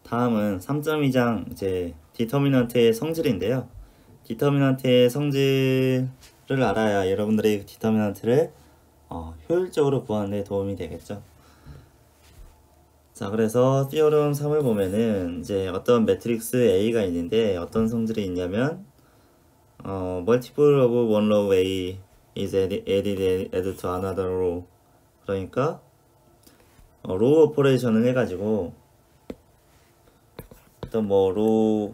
다음은 3.2장 이제 디터미넌트의 성질인데요. 디터미넌트의 성질을 알아야 여러분들이 디터미넌트를 효율적으로 구하는 데 도움이 되겠죠. 자, 그래서 티어럼 3을 보면은 이제 어떤 매트릭스 A가 있는데 어떤 성질이 있냐면 multiple of one row A is added to another row. 그러니까 로우 오퍼레이션을 해가지고 어떤 로우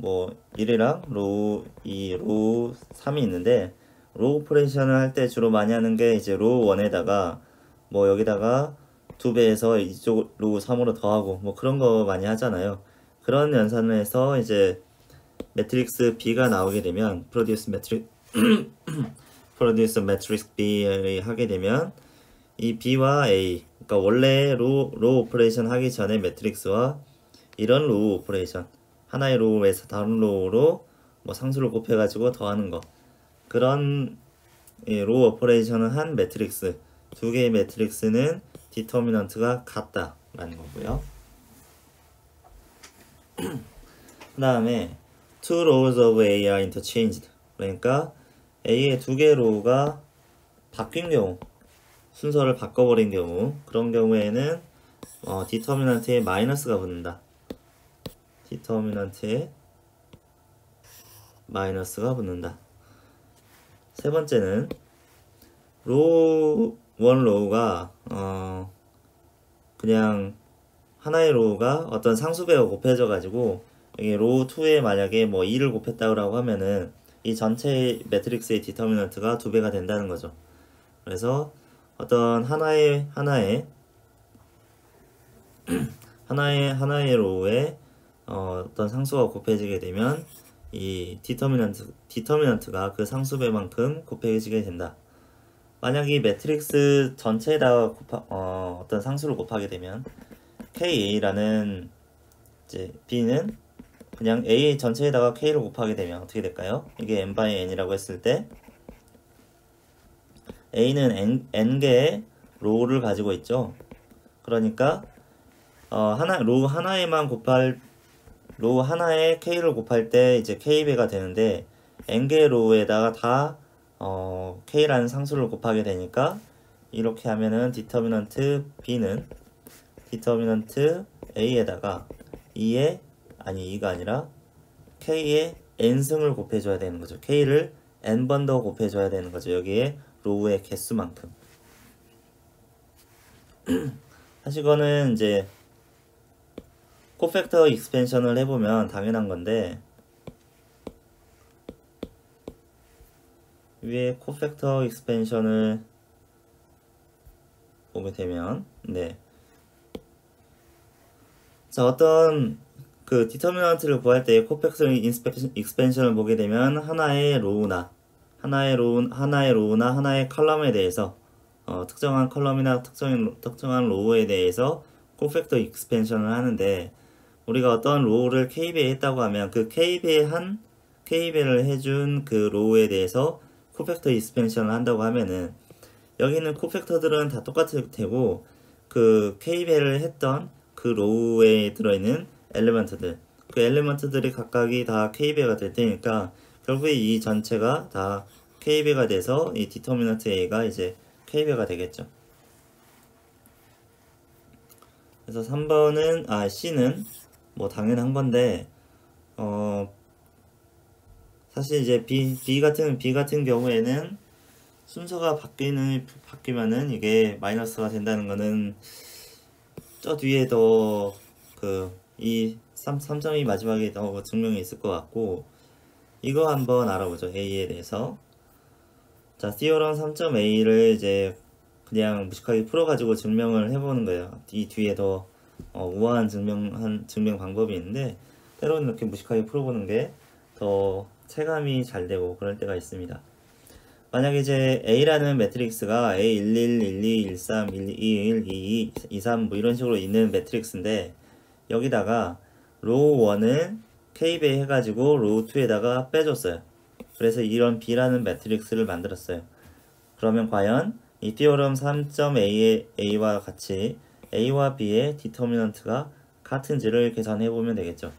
1이랑 로우 2, 로우 3이 있는데 로우 오퍼레이션을 할 때 주로 많이 하는 게 이제 로우 1에다가 여기다가 2배해서 이쪽 로우 3으로 더하고 그런 거 많이 하잖아요. 그런 연산을 해서 이제 매트릭스 B가 나오게 되면 produce matrix B를 하게 되면 이 B와 A, 그러니까 원래 로우 오퍼레이션 하기 전에 매트릭스와 이런 로우 오퍼레이션, 하나의 로우에서 다른 로우로 상수를 곱해가지고 더하는 거, 그런 로우 오퍼레이션을 한 매트릭스, 두 개의 매트릭스는 디터미넌트가 같다라는 거고요. 그 다음에 two rows of A are interchanged. 그러니까 A의 두 개의 로우가 바뀐 경우, 순서를 바꿔버린 경우, 그런 경우에는 디터미넌트에 마이너스가 붙는다. 디터미넌트에 마이너스가 붙는다. 세 번째는 로우 1 로우가 그냥 하나의 로우가 어떤 상수배와 곱해져 가지고 여기 로우 2에 만약에 2를 곱했다고 하면은 이 전체 매트릭스의 디터미넌트가 2배가 된다는 거죠. 그래서 어떤 하나의 로우에 어떤 상수가 곱해지게 되면 이 디터미넌트가 그 상수배만큼 곱해지게 된다. 만약 이 매트릭스 전체에다가 어떤 상수를 곱하게 되면 KA라는 이제 B는 그냥 A 전체에다가 K를 곱하게 되면 어떻게 될까요? 이게 n by n이라고 했을 때 A는 n개의 로우를 가지고 있죠. 그러니까 로우 하나에 K를 곱할 때 이제 K배가 되는데 n개의 로우에다가 다 K라는 상수를 곱하게 되니까 이렇게 하면은 디터미넌트 B는 디터미넌트 A에다가 2가 아니라 K의 n승을 곱해줘야 되는 거죠. K를 n번 더 곱해줘야 되는 거죠. 여기에 로우의 개수만큼. 사실 이거는 이제 코팩터 익스펜션을 해보면 당연한 건데, 위에 코팩터 익스펜션을 보게 되면 자, 어떤 그 디터미넌트를 구할 때 코팩터 익스펜션을 보게 되면 하나의 로우나 하나의 컬럼에 대해서 특정한 컬럼이나 특정한 로우에 대해서 코팩터 익스펜션을 하는데, 우리가 어떤 로우를 K배 했다고 하면 그 K배를 해준 그 로우에 대해서 코팩터 익스펜션을 한다고 하면은 여기는 코팩터들은 다 똑같을 테고 그 K배를 했던 그 로우에 들어있는 그 엘리먼트들이 각각이 다 K배가 될 테니까 결국에 이 전체가 다 K배가 돼서 이 디터미넌트 A가 이제 K배가 되겠죠. 그래서 3번은 C는 당연한 건데 사실 이제 B 같은 경우에는 순서가 바뀌면은 이게 마이너스가 된다는 거는 저 뒤에 더 이 3.2 마지막에 더 증명이 있을 것 같고, 이거 한번 알아보죠. A에 대해서. 자, 티어럼 3.A를 이제 그냥 무식하게 풀어가지고 증명을 해보는 거예요. 이 뒤에 더 우아한 증명 방법이 있는데 때로는 이렇게 무식하게 풀어보는 게 더 체감이 잘 되고 그럴 때가 있습니다. 만약에 이제 A라는 매트릭스가 A11, 12, 13, 121, 22, 23 이런 식으로 있는 매트릭스인데 여기다가 로우 1을 K배 해가지고 로우 2에다가 빼줬어요. 그래서 이런 B라는 매트릭스를 만들었어요. 그러면 과연 이 티어럼 3.A와 같이 A와 B의 디터미넌트가 같은지를 계산해 보면 되겠죠.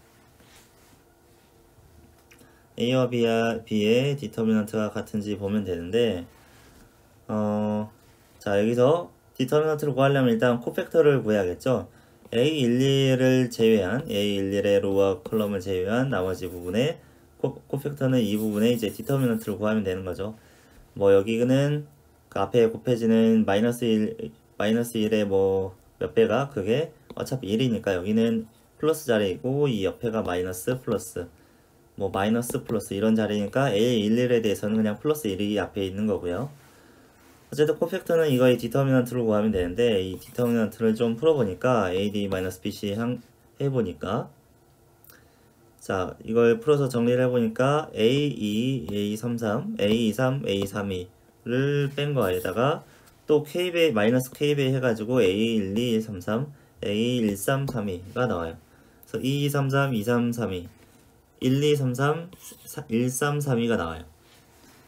A와 B의 디터미넌트가 같은지 보면 되는데 자, 여기서 디터미넌트를 구하려면 일단 코팩터를 구해야겠죠. A11을 제외한 A11의 로와 컬럼을 제외한 나머지 부분에 코팩터는 이 부분에 이제 디터미넌트를 구하면 되는 거죠. 뭐 여기는 그 앞에 곱해지는 마이너스 1의 뭐 몇 배가 그게 어차피 1이니까 여기는 플러스 자리이고 이 옆에가 마이너스 플러스 뭐 마이너스 플러스 이런 자리니까 A11에 대해서는 그냥 플러스 1이 앞에 있는 거고요. 어쨌든 코팩터는 이거의 디터미넌트를 구하면 되는데 이 디터미넌트를 좀 풀어보니까 AD-BC 해보니까 자 이걸 풀어서 정리를 해보니까 A2, A33, A23, A32를 뺀 거에다가 또 K배, 마이너스 K배 해가지고 A12, 133, A1332가 나와요. 그래서 2233, 2332, 1233, 1332가 나와요.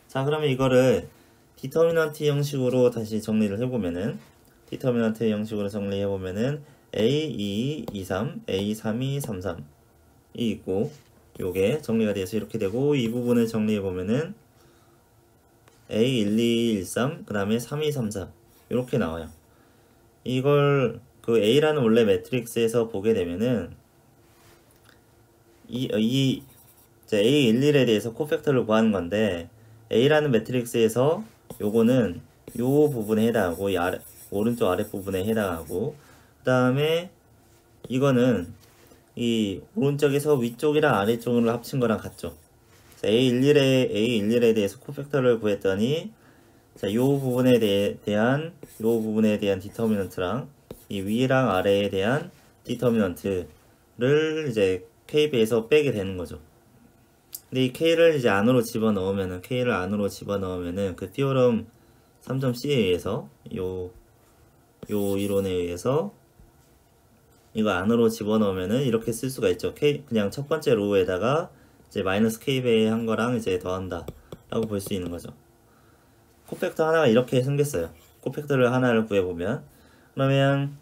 자 그러면 이거를 디터미넌트 형식으로 다시 정리를 해보면은 디터미넌트 형식으로 정리해보면은 A2, 23, A32, 33이 있고 요게 정리가 돼서 이렇게 되고 이 부분을 정리해보면은 A1213 그 다음에 3233 이렇게 나와요. 이걸 그 A라는 원래 매트릭스에서 보게 되면은 이 A11에 대해서 코팩터를 구하는 건데 A라는 매트릭스에서 요거는 요 부분에 해당하고 이 오른쪽 아랫 부분에 해당하고 그 다음에 이거는 이 오른쪽에서 위쪽이랑 아래쪽으로 합친 거랑 같죠. A11에 대해서 코팩터를 구했더니 자, 요 부분에 대한 디터미넌트랑 이 위랑 아래에 대한 디터미넌트를 이제 KB에서 빼게 되는 거죠. 근데 이 K를 이제 안으로 집어넣으면은 그 티오럼 3.C에 의해서 요 이론에 의해서 이거 안으로 집어넣으면은 이렇게 쓸 수가 있죠. 그냥 첫 번째 로우에다가 이제 마이너스 K배의 한 거랑 이제 더한다 라고 볼 수 있는 거죠. 코팩터 하나가 이렇게 생겼어요. 코팩터를 하나를 구해보면 그러면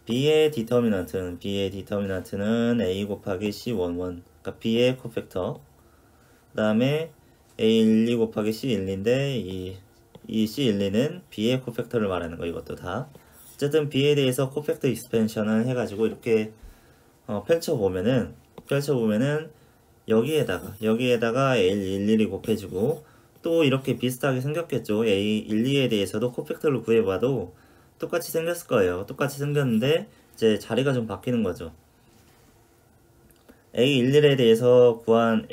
B의 디터미넌트는 A 곱하기 C11 그러니까 B의 코팩터 그 다음에 A12 곱하기 C12인데 이 C12는 B의 코팩터를 말하는 거 이것도 다 어쨌든 B에 대해서 코팩터 익스펜션을 해가지고 이렇게 펼쳐보면은 여기에다가 A11이 곱해지고 또 이렇게 비슷하게 생겼겠죠. A12에 대해서도 코팩터를 구해봐도 똑같이 생겼을 거예요. 똑같이 생겼는데 이제 자리가 좀 바뀌는 거죠. A11에 대해서 구한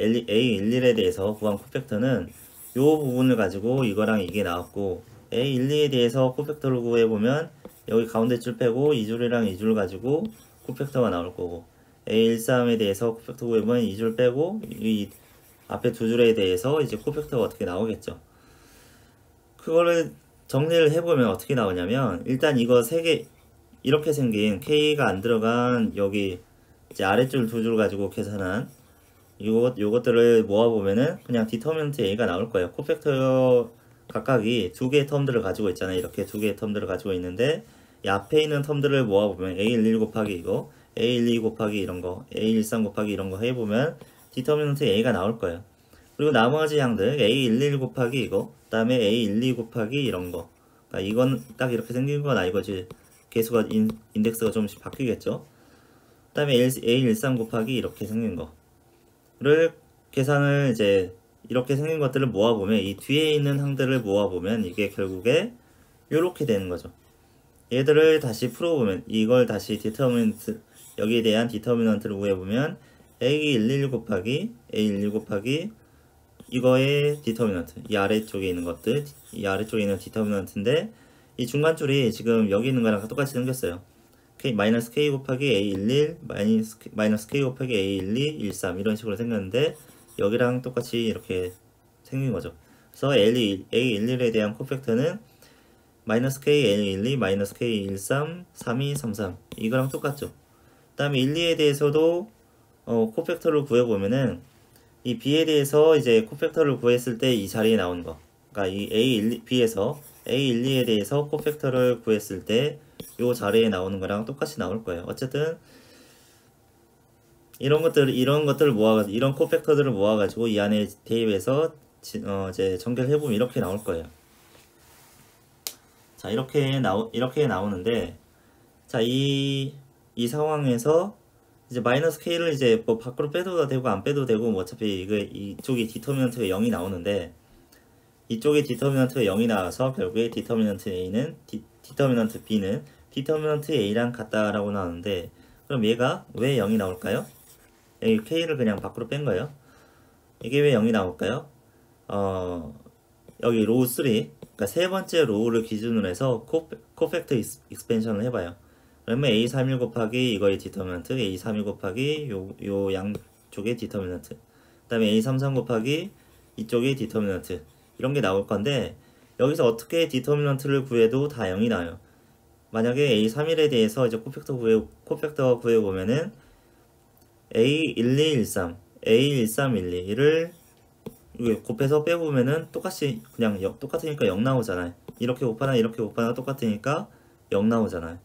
코팩터는 요 부분을 가지고 이거랑 이게 나왔고 A12에 대해서 코팩터를 구해보면 여기 가운데 줄 빼고 이 줄이랑 이 줄 가지고 코팩터가 나올 거고 A13에 대해서 코팩터 구해보면 이 줄 빼고 이 앞에 두 줄에 대해서 이제 코팩터가 어떻게 나오겠죠. 그거를 정리를 해보면 어떻게 나오냐면 일단 이거 세 개 이렇게 생긴 K가 안 들어간 여기 이제 아랫줄 두 줄 가지고 계산한 요것들을 모아보면은 그냥 디터미넌트 A가 나올 거예요. 코팩터 각각이 두 개의 텀들을 가지고 있잖아요. 이렇게 두 개의 텀들을 가지고 있는데 이 앞에 있는 텀들을 모아보면 A11 곱하기 이거 A12 곱하기 이런 거 A13 곱하기 이런 거 해보면 디터미넌트 A가 나올 거예요. 그리고 나머지 양들 A11 곱하기 이거 그 다음에 A12 곱하기 이런 거 그러니까 이건 딱 이렇게 생긴 건 아니거지. 개수가 인덱스가 조금씩 바뀌겠죠. 그 다음에 A13 곱하기 이렇게 생긴 거를 계산을 이제 이렇게 생긴 것들을 모아보면 이 뒤에 있는 항들을 모아보면 이게 결국에 이렇게 되는 거죠. 얘들을 다시 풀어보면 이걸 다시 여기에 대한 디터미넌트를 구해보면 A11 곱하기 이거의 디터미넌트 이 아래쪽에 있는 것들 이 아래쪽에 있는 디터미넌트인데 이 중간 줄이 지금 여기 있는 거랑 똑같이 생겼어요. 마이너스 K 곱하기 A11 마이너스 K 곱하기 A12 13 이런 식으로 생겼는데 여기랑 똑같이 이렇게 생긴 거죠. 그래서 A11에 대한 코팩터는 마이너스 K A12 마이너스 K 13 32 33 이거랑 똑같죠. 그 다음에 1, 2에 대해서도 코팩터를 구해보면은 이 B에 대해서 이제 코팩터를 구했을 때 이 자리에 나온 거 그러니까 이 B에서 A1, 2에 대해서 코팩터를 구했을 때 이 자리에 나오는 거랑 똑같이 나올 거예요. 어쨌든 이런 것들을 모아가지고, 이런 코팩터들을 모아가지고 이 안에 대입해서 이제 전개해보면 이렇게 나올 거예요. 자, 이렇게 나오는데, 자, 이 상황에서 이제 마이너스 k를 이제 뭐 밖으로 빼도 되고 안 빼도 되고, 뭐 어차피 이쪽이 디터미넌트가 0이 나오는데, 이쪽에 디터미넌트가 0이 나와서 결국에 디터미넌트 A는 디터미넌트 B는 디터미넌트 A랑 같다라고 나오는데, 그럼 얘가 왜 0이 나올까요? 여기 K를 그냥 밖으로 뺀 거예요. 이게 왜 0이 나올까요? 여기 로우 3, 그러니까 세 번째 로우를 기준으로 해서 코팩터 익스펜션을 해봐요. 그러면 A31 곱하기 이거의 디터미넌트, A32 곱하기 요 양쪽의 디터미넌트, 그 다음에 A33 곱하기 이쪽의 디터미넌트, 이런 게 나올 건데, 여기서 어떻게 디터미넌트를 구해도 다 0이 나와요. 만약에 A31에 대해서 이제 코팩터 구해보면은 A1213, A1312를 곱해서 빼보면은 똑같이 그냥 똑같으니까 0 나오잖아요. 이렇게 곱하나 똑같으니까 0 나오잖아요.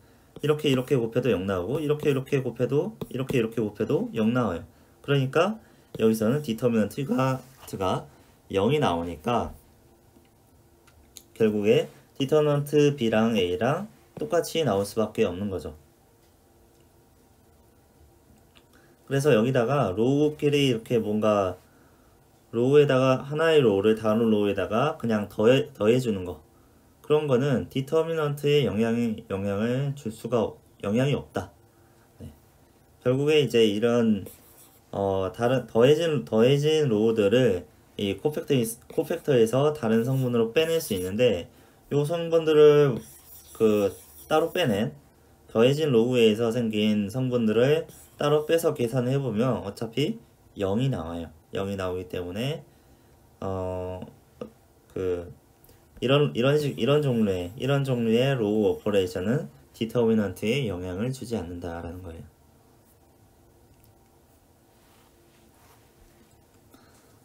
이렇게 곱해도 0 나오고, 이렇게 곱해도 0 나와요. 그러니까 여기서는 디터미넌트가 0이 나오니까 결국에 디터미넌트 B랑 A랑 똑같이 나올 수밖에 없는 거죠. 그래서 여기다가 로우끼리 이렇게 뭔가 로우에다가 하나의 로우를 다른 로우에다가 그냥 더해주는 거, 그런 거는 디터미넌트에 영향이 없다. 네. 결국에 이제 이런 다른 더해진 로우들을 이 코팩터에서 다른 성분으로 빼낼 수 있는데, 요 성분들을 따로 빼낸 더해진 로우에서 생긴 성분들을 따로 빼서 계산을 해보면 어차피 0이 나와요. 0이 나오기 때문에 이런 종류의 로우 오퍼레이션은 디터미넌트에 영향을 주지 않는다라는 거예요.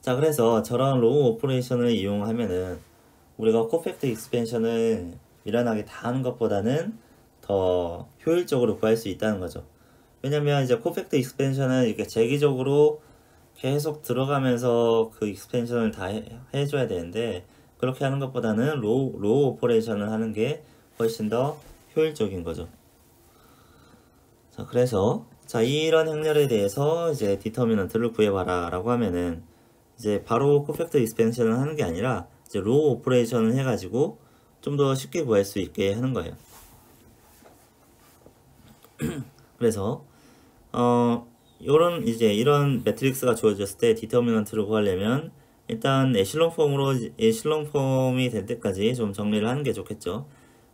자, 그래서 저런 로우 오퍼레이션을 이용하면은 우리가 코팩터 익스펜션을 미련하게 다 하는 것보다는 더 효율적으로 구할 수 있다는 거죠. 왜냐면 이제 코팩터 익스펜션은 이렇게 재기적으로 계속 들어가면서 그 익스펜션을 다 해줘야 되는데, 그렇게 하는 것보다는 로우 오퍼레이션을 하는 게 훨씬 더 효율적인 거죠. 자, 그래서 이런 행렬에 대해서 이제 디터미넌트를 구해봐라 라고 하면은 이제 바로 코팩터 익스펜션을 하는 게 아니라 이제 로우 오퍼레이션을 해가지고 좀 더 쉽게 구할 수 있게 하는 거예요. 그래서 이런 매트릭스가 주어졌을 때 디터미넌트를 구하려면 일단 에실론 폼이 될 때까지 좀 정리를 하는 게 좋겠죠.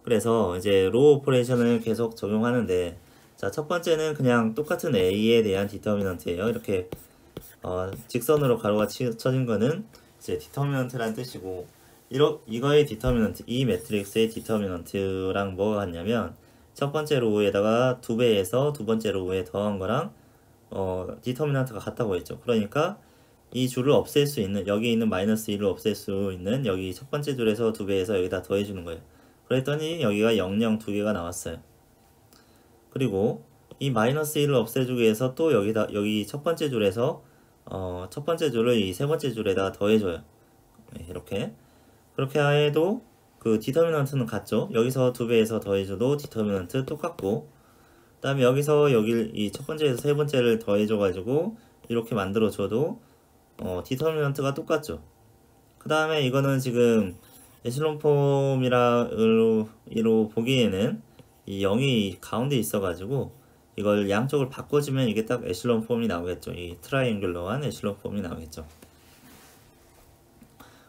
그래서 이제 로우 오퍼레이션을 계속 적용하는데, 자, 첫 번째는 그냥 똑같은 A에 대한 디터미넌트예요. 이렇게 직선으로 가로가 쳐진 거는 이제 디터미넌트란 뜻이고, 이거의 디터미넌트, 이 매트릭스의 디터미넌트랑 뭐가 같냐면, 첫 번째 로우에다가 2배에서 두 번째 로우에 더한 거랑 디터미넌트가 같다고 했죠. 그러니까 이 줄을 없앨 수 있는, 여기 있는 마이너스 1을 없앨 수 있는 여기 첫 번째 줄에서 2배에서 여기다 더해주는 거예요. 그랬더니 여기가 00 2개가 나왔어요. 그리고 이 마이너스 1을 없애주기 위해서 또 여기 첫 번째 줄에서 첫 번째 줄을 이 세 번째 줄에다 더해줘요. 네, 그렇게 해도 그 디터미넌트는 같죠. 여기서 2배에서 더해줘도 디터미넌트 똑같고, 그 다음에 여기서 이 첫 번째에서 세 번째를 더해줘가지고 이렇게 만들어줘도 디터미넌트가 똑같죠. 그 다음에 이거는 지금 에실론 폼이로 보기에는 이 0이 가운데 있어가지고 이걸 양쪽을 바꿔주면 이게 딱 에실론 폼이 나오겠죠. 이 트라이앵글러한 에실론 폼이 나오겠죠.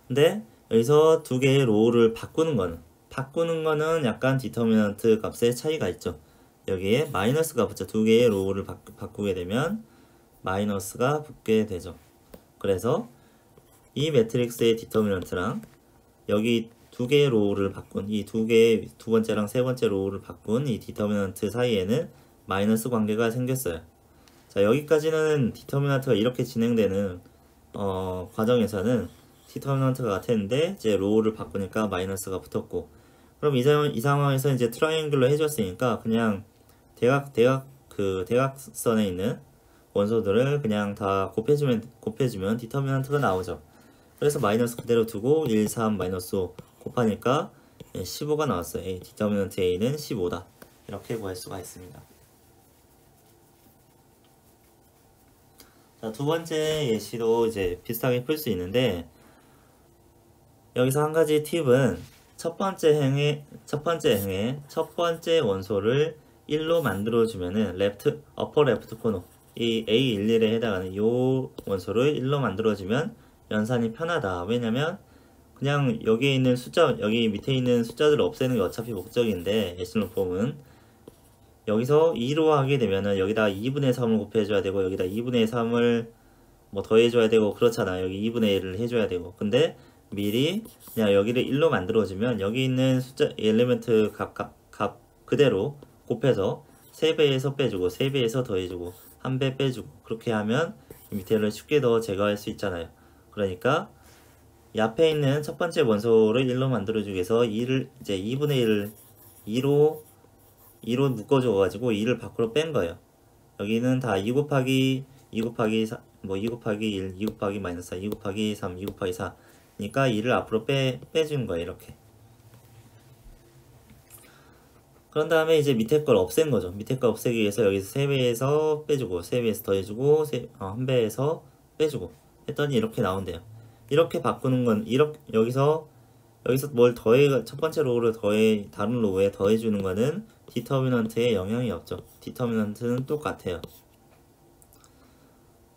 근데 여기서 두 개의 로우를 바꾸는 거는 약간 디터미넌트 값의 차이가 있죠. 여기에 마이너스가 붙죠. 두 개의 로우를 바꾸게 되면 마이너스가 붙게 되죠. 그래서 이 매트릭스의 디터미넌트랑 여기 두 개의 로우를 바꾼 이 두 번째랑 세 번째 로우를 바꾼 이 디터미넌트 사이에는 마이너스 관계가 생겼어요. 자, 여기까지는 디터미넌트가 이렇게 진행되는 과정에서는 디터미넌트가 같았는데 이제 로우를 바꾸니까 마이너스가 붙었고, 그럼 이 상황에서 이제 트라이앵글로 해줬으니까 그냥 대각선에 있는 원소들을 그냥 다 곱해주면 디터미넌트가 나오죠. 그래서 마이너스 그대로 두고 1, 3, 마이너스 5 곱하니까 15가 나왔어요. 디터미넌트 A는 15다. 이렇게 구할 수가 있습니다. 자, 두 번째 예시도 이제 비슷하게 풀 수 있는데, 여기서 한 가지 팁은 첫 번째 행의 첫 번째 원소를 1로 만들어주면은 어퍼 레프트 코너 이 A11에 해당하는 이 원소를 1로 만들어주면 연산이 편하다. 왜냐면 그냥 여기 밑에 있는 숫자들을 없애는 게 어차피 목적인데, 에슬론 폼은 여기서 2로 하게 되면은 여기다 2분의 3을 곱해줘야 되고, 여기다 2분의 3을 뭐 더해줘야 되고 그렇잖아. 여기 2분의 1을 해줘야 되고. 근데 미리 그냥 여기를 1로 만들어주면 여기 있는 숫자 엘리멘트 값 그대로 곱해서 3배에서 빼주고 3배에서 더해주고 1배 빼주고, 그렇게 하면 밑에를 쉽게 더 제거할 수 있잖아요. 그러니까 이 앞에 있는 첫 번째 원소를 1로 만들어주기 위해서 2를 이제 2분의 1을 2로 묶어줘가지고 2를 밖으로 뺀 거예요. 여기는 다 2 곱하기 2 곱하기 4, 뭐 2 곱하기 1, 2 곱하기 마이너스 4, 2 곱하기 3, 2 곱하기 4 그러니까 2를 앞으로 빼준 거예요. 이렇게. 그런 다음에 이제 밑에 걸 없앤 거죠. 밑에 걸 없애기 위해서 여기서 3배에서 빼주고 3배에서 더해주고 1배에서 빼주고 했더니 이렇게 나온대요. 이렇게 바꾸는 건 여기서 뭘 첫 번째 로우를 다른 로우에 더해주는 거는 디터미넌트에 영향이 없죠. 디터미넌트는 똑같아요.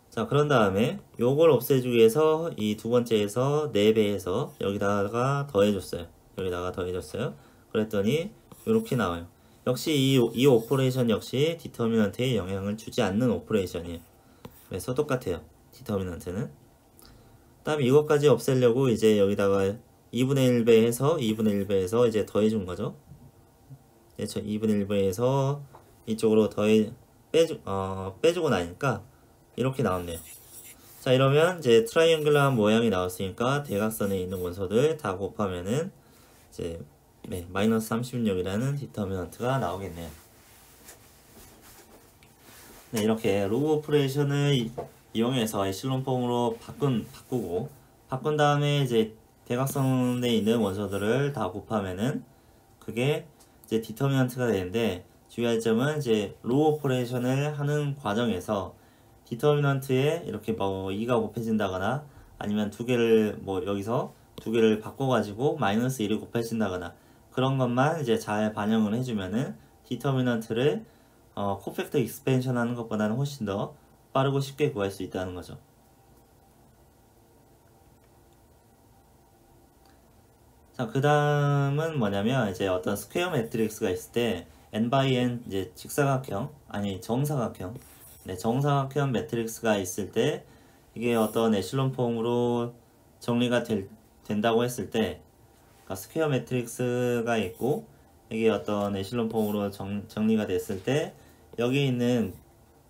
자, 그런 다음에 요걸 없애주기 위해서 이 두 번째에서 4배에서 여기다가 더해줬어요. 그랬더니 이렇게 나와요. 역시 이 오퍼레이션 역시 디터미넌트에 영향을 주지 않는 오퍼레이션이에요. 그래서 똑같아요. 디터미넌트는. 다음에 이것까지 없애려고 이제 여기다가 2분의 1배에서 이제 더해준 거죠. 2분의 1배에서 이쪽으로 빼주고 나니까 이렇게 나왔네요. 자, 이러면 이제 트라이앵글러한 모양이 나왔으니까 대각선에 있는 원소들 다 곱하면은 이제 마이너스 36이라는 디터미넌트가 나오겠네요. 네, 이렇게 로그 오퍼레이션을 이용해서 에실론 폼으로 바꾼 다음에 이제 대각선에 있는 원소들을 다 곱하면은 그게 이제 디터미넌트가 되는데, 주의할 점은 이제 로우 오퍼레이션을 하는 과정에서 디터미넌트에 이렇게 뭐 2가 곱해진다거나 아니면 여기서 두 개를 바꿔가지고 마이너스 1이 곱해진다거나 그런 것만 이제 잘 반영을 해주면은 디터미넌트를 코팩터 익스펜션 하는 것보다는 훨씬 더 빠르고 쉽게 구할 수 있다는 거죠. 자, 그 다음은 뭐냐면 이제 어떤 스퀘어 매트릭스가 있을 때 n by n 이제 정사각형 매트릭스가 있을 때 이게 어떤 에실론 폼으로 정리가 된다고 했을 때, 그러니까 스퀘어 매트릭스가 있고 이게 어떤 에실론 폼으로 정리가 됐을 때 여기 있는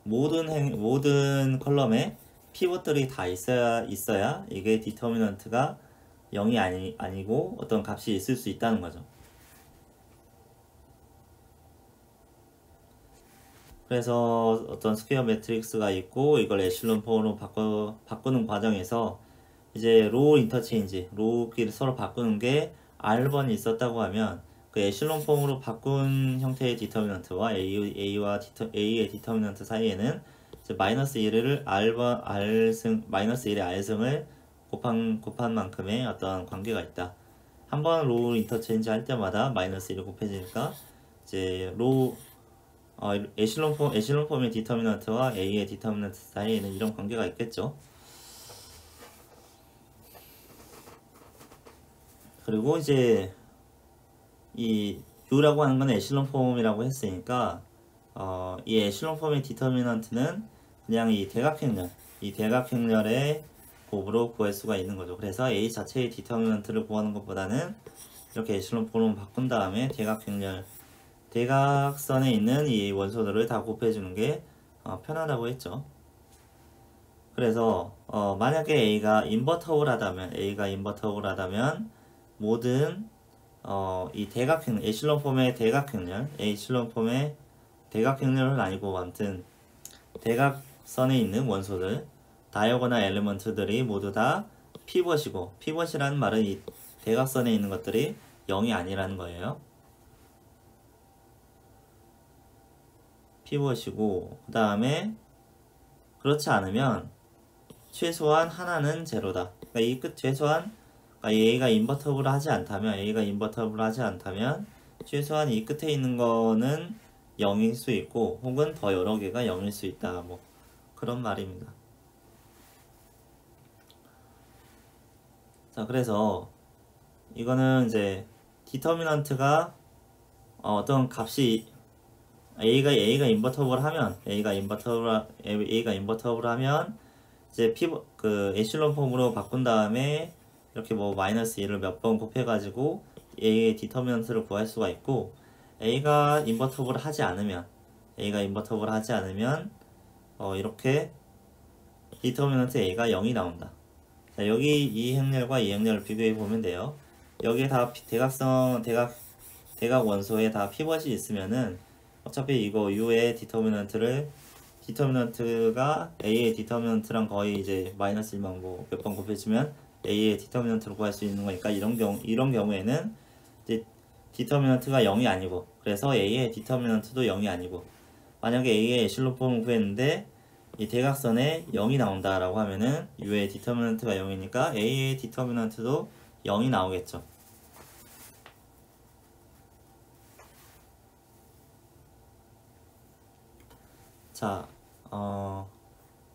모든 컬럼에 피벗들이 다 있어야 이게 디터미넌트가 0이 아니고 어떤 값이 있을 수 있다는 거죠. 그래서 어떤 스퀘어 매트릭스가 있고 이걸 에실론 폼으로 바꾸는 과정에서 이제 로우끼리 서로 바꾸는 게 R번이 있었다고 하면 그 에실론 폼으로 바꾼 형태의 디터미넌트와 A의 디터미넌트 사이에는 이제 마이너스 1의 R승을 곱한 만큼의 어떤 관계가 있다. 한번 로우 인터체인지 할 때마다 마이너스 1이 곱해지니까 이제 에실론 폼의 디터미넌트와 A의 디터미넌트 사이에는 이런 관계가 있겠죠. 그리고 이제 이 U라고 하는 건 에실론 폼이라고 했으니까 이 에실론 폼의 디터미넌트는 그냥 이 대각행렬의 곱으로 구할 수가 있는 거죠. 그래서 A 자체의 디터미넌트를 구하는 것보다는 이렇게 에실론 폼으로 바꾼 다음에 대각선에 있는 이 원소들을 다 곱해주는 게 편하다고 했죠. 그래서 만약에 A가 인버터블하다면 모든 이 에실론 폼의 대각행렬은 아니고 아무튼 대각선에 있는 원소들, 다이어고널 엘리먼트들이 모두 다 피벗이고, 피벗이라는 말은 이 대각선에 있는 것들이 0이 아니라는 거예요. 피벗이고, 그 다음에 그렇지 않으면 최소한 하나는 제로다. 그러니까 이 끝 최소한, 그러니까 A가 인버터블 하지 않다면 최소한 이 끝에 있는 거는 0일 수 있고, 혹은 더 여러 개가 0일 수 있다. 뭐 그런 말입니다. 자, 그래서 이거는 이제 디터미넌트가 어떤 값이 A가 인버터블 하면 이제 그 에슐론 폼으로 바꾼 다음에 이렇게 뭐 마이너스 1을 몇 번 곱해가지고 A의 디터미넌트를 구할 수가 있고, A가 인버터블 하지 않으면 이렇게 디터미넌트 A가 0이 나온다. 자, 여기 이 행렬과 이 행렬을 비교해 보면 돼요. 여기에 다 대각 원소에 다 피벗이 있으면은 어차피 이거 U의 디터미넌트가 A의 디터미넌트랑 거의 이제 마이너스 1만 뭐 몇 번 곱해주면 A의 디터미넌트를 구할 수 있는 거니까, 이런 경우에는 이제 디터미넌트가 0이 아니고, 그래서 A의 디터미넌트도 0이 아니고, 만약에 A의 에슐론 폼을 구했는데 이 대각선에 0이 나온다라고 하면은 U의 디터미넌트가 0이니까 A의 디터미넌트도 0이 나오겠죠. 자,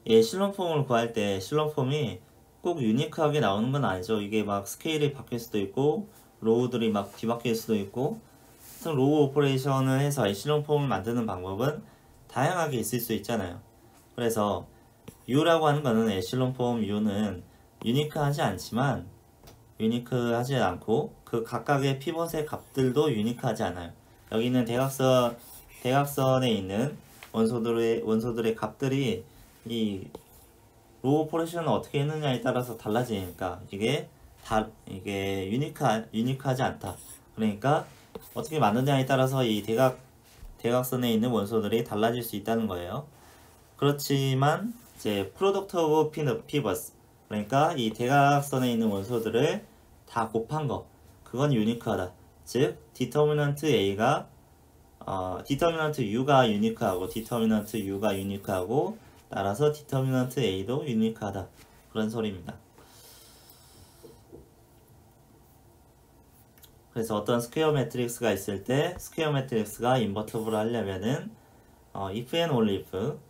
실론 폼을 구할 때 실론 폼이 꼭 유니크하게 나오는 건 아니죠. 이게 막 스케일이 바뀔 수도 있고, 로우들이 막 뒤바뀔 수도 있고, 로우 오퍼레이션을 해서 에슐론 폼을 만드는 방법은 다양하게 있을 수 있잖아요. 그래서 U라고 하는 거는 에슐론 폼 U는 유니크하지 않고 그 각각의 피벗의 값들도 유니크하지 않아요. 여기는 대각선에 있는 원소들의 값들이 이 로우 오퍼레이션을 어떻게 했느냐에 따라서 달라지니까 이게 유니크하지 않다. 그러니까 어떻게 만드냐에 따라서 이 대각선에 있는 원소들이 달라질 수 있다는 거예요. 그렇지만 이제 프로덕트 오브 피벗, 그러니까 이 대각선에 있는 원소들을 다 곱한 거, 그건 유니크하다. 즉 디터미넌트 U가 유니크하고 따라서 디터미넌트 A도 유니크하다. 그런 소리입니다. 그래서 어떤 스퀘어 매트릭스가 있을 때 스퀘어 매트릭스가 인버터블 하려면은 if and only if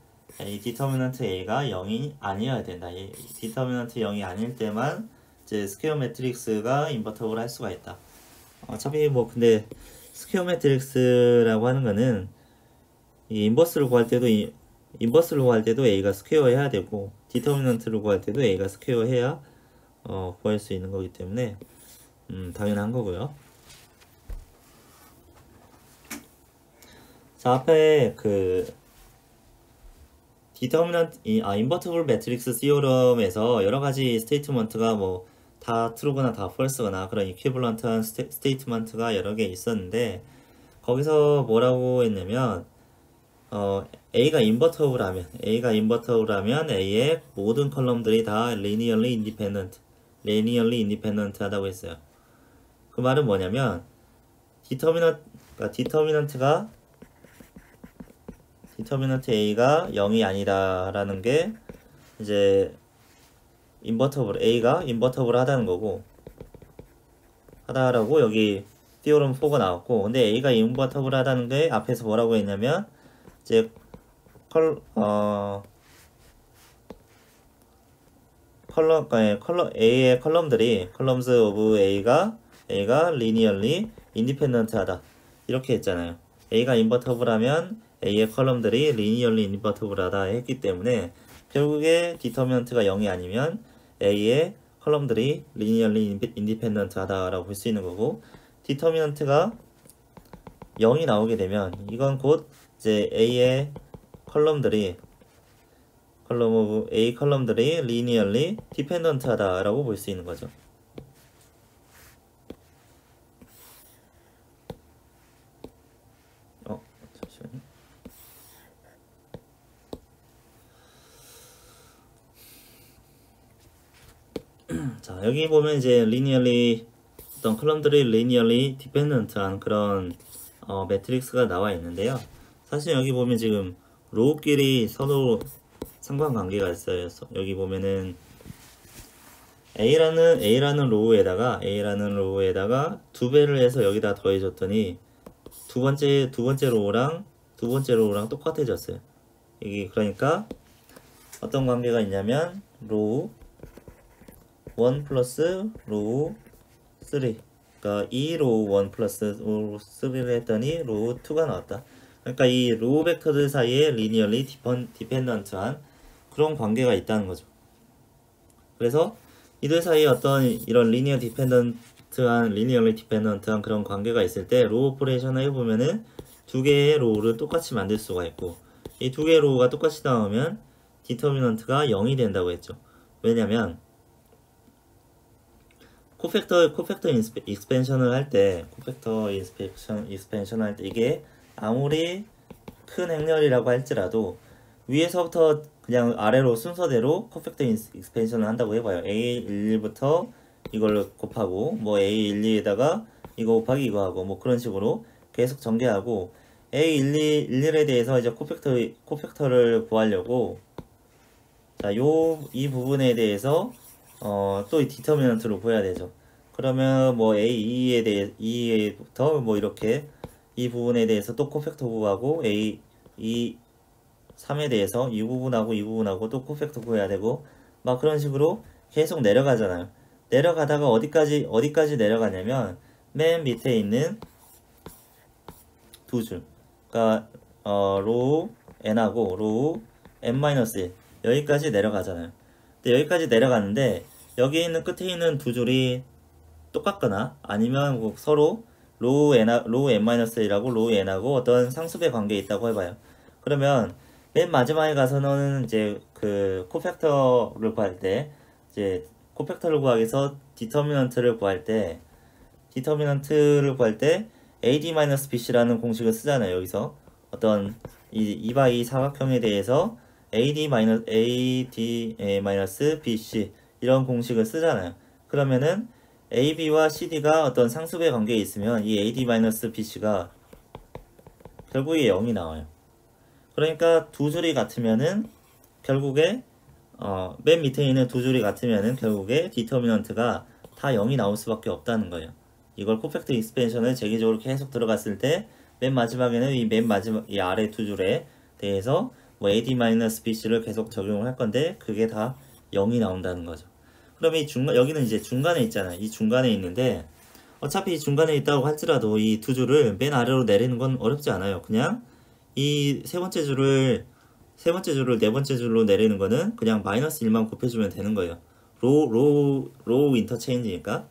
이 디터미넌트 A가 0이 아니어야 된다. 이 디터미넌트 0이 아닐 때만 이제 스퀘어 매트릭스가 인버터블 할 수가 있다. 어차피 뭐 근데 스퀘어 매트릭스라고 하는 거는 이 인버스를 구할 때도 A가 스퀘어 해야 되고, 디터미넌트를 구할 때도 A가 스퀘어 해야 구할 수 있는 거기 때문에 당연한 거고요. 자, 앞에 그 인버터블 매트릭스 시오럼에서 여러 가지 스테이트먼트가 뭐 다 트루거나 다 펄스거나 그런 이퀴벌런트한 스테이트먼트가 여러 개 있었는데, 거기서 뭐라고 했냐면 A가 인버터블 하면 A의 모든 컬럼들이 다 linearly independent 하다고 했어요. 그 말은 뭐냐면 디터미넌트 A가 0이 아니다라는 게 이제 A가 인버터블 하다는 거고, 하다라고 여기 theorem 4가 나왔고, 근데 A가 인버터블 하다는 게 앞에서 뭐라고 했냐면 이제 A의 columns of A가 linearly independent 하다. 이렇게 했잖아요. A가 인버터블 하면 A의 컬럼들이 linearly independent 하다 했기 때문에 결국에 디터미넌트가 0이 아니면 A의 컬럼들이 linearly independent 하다라고 볼 수 있는 거고, 디터미넌트가 0이 나오게 되면 이건 곧 이제 A의 컬럼 오브 A 컬럼들이 linearly dependent 하다라고 볼 수 있는 거죠. 잠시만요. 자, 여기 보면 이제 리니얼리 어떤 컬럼들이 리니얼리 디펜던트한 그런 매트릭스가 나와 있는데요. 사실 여기 보면 지금 로우끼리 서로 상관관계가 있어요. 여기 보면은 A라는 로우에다가 두 배를 해서 여기다 더해줬더니 두 번째 로우랑 똑같아졌어요. 여기 그러니까 어떤 관계가 있냐면 로우 1 플러스 로우 3, 그러니까 이 로우 1 플러스 로우 3를 했더니 로우 2가 나왔다. 그러니까 이 로우 벡터들 사이에 리니얼리 디펜던트한 그런 관계가 있다는 거죠. 그래서 이들 사이에 어떤 이런 리니얼리 디펜던트한 그런 관계가 있을 때 로우 오퍼레이션을 해보면은 두 개의 로우를 똑같이 만들 수가 있고, 이 두 개의 로우가 똑같이 나오면 디터미넌트가 0이 된다고 했죠. 왜냐면 코팩터 익스펜션을 할 때 이게 아무리 큰 행렬이라고 할지라도 위에서부터 그냥 아래로 순서대로 코팩터 익스펜션을 한다고 해봐요. A11부터 이걸로 곱하고 뭐 A12에다가 이거 곱하기 이거 하고 뭐 그런 식으로 계속 전개하고, A11에 대해서 이제 코팩터를 구하려고 자, 이 부분에 대해서 또 이 디터미넌트로 구해야 되죠. 그러면 뭐 A2에부터 뭐 이렇게 이 부분에 대해서 또 코팩터 구하고 A3에 대해서 이 부분하고 또 코팩터 구해야 되고 막 그런 식으로 계속 내려가잖아요. 내려가다가 어디까지 내려가냐면 맨 밑에 있는 두 줄, 그러니까 로우 n하고 로우 n-1 여기까지 내려가잖아요. 근데 여기까지 내려가는데 여기 있는 끝에 있는 두 줄이 똑같거나 아니면 뭐 서로 로우 n-1이라고 로우 n하고 어떤 상수배 관계에 있다고 해봐요. 그러면 맨 마지막에 가서는 이제 그 코팩터를 구할 때 구하기 위해서 디터미넌트를 구할 때 AD-BC라는 공식을 쓰잖아요. 여기서 어떤 이 2x2 사각형에 대해서 AD-BC 이런 공식을 쓰잖아요. 그러면은 AB와 CD가 어떤 상수배 관계에 있으면 이 AD-BC가 결국에 0이 나와요. 그러니까 두 줄이 같으면은 결국에 맨 밑에 있는 두 줄이 같으면은 결국에 디터미넌트가 다 0이 나올 수밖에 없다는 거예요. 이걸 코팩터 익스펜션을 제기적으로 계속 들어갔을 때 맨 마지막에는 이 아래 두 줄에 대해서 뭐 AD-BC를 계속 적용을 할 건데 그게 다 0이 나온다는 거죠. 그럼 여기는 이제 중간에 있잖아요. 이 중간에 있는데 어차피 이 중간에 있다고 할지라도 이 두 줄을 맨 아래로 내리는 건 어렵지 않아요. 그냥 이 세 번째 줄을 네 번째 줄로 내리는 거는 그냥 -1만 곱해주면 되는 거예요. 로우 인터체인지니까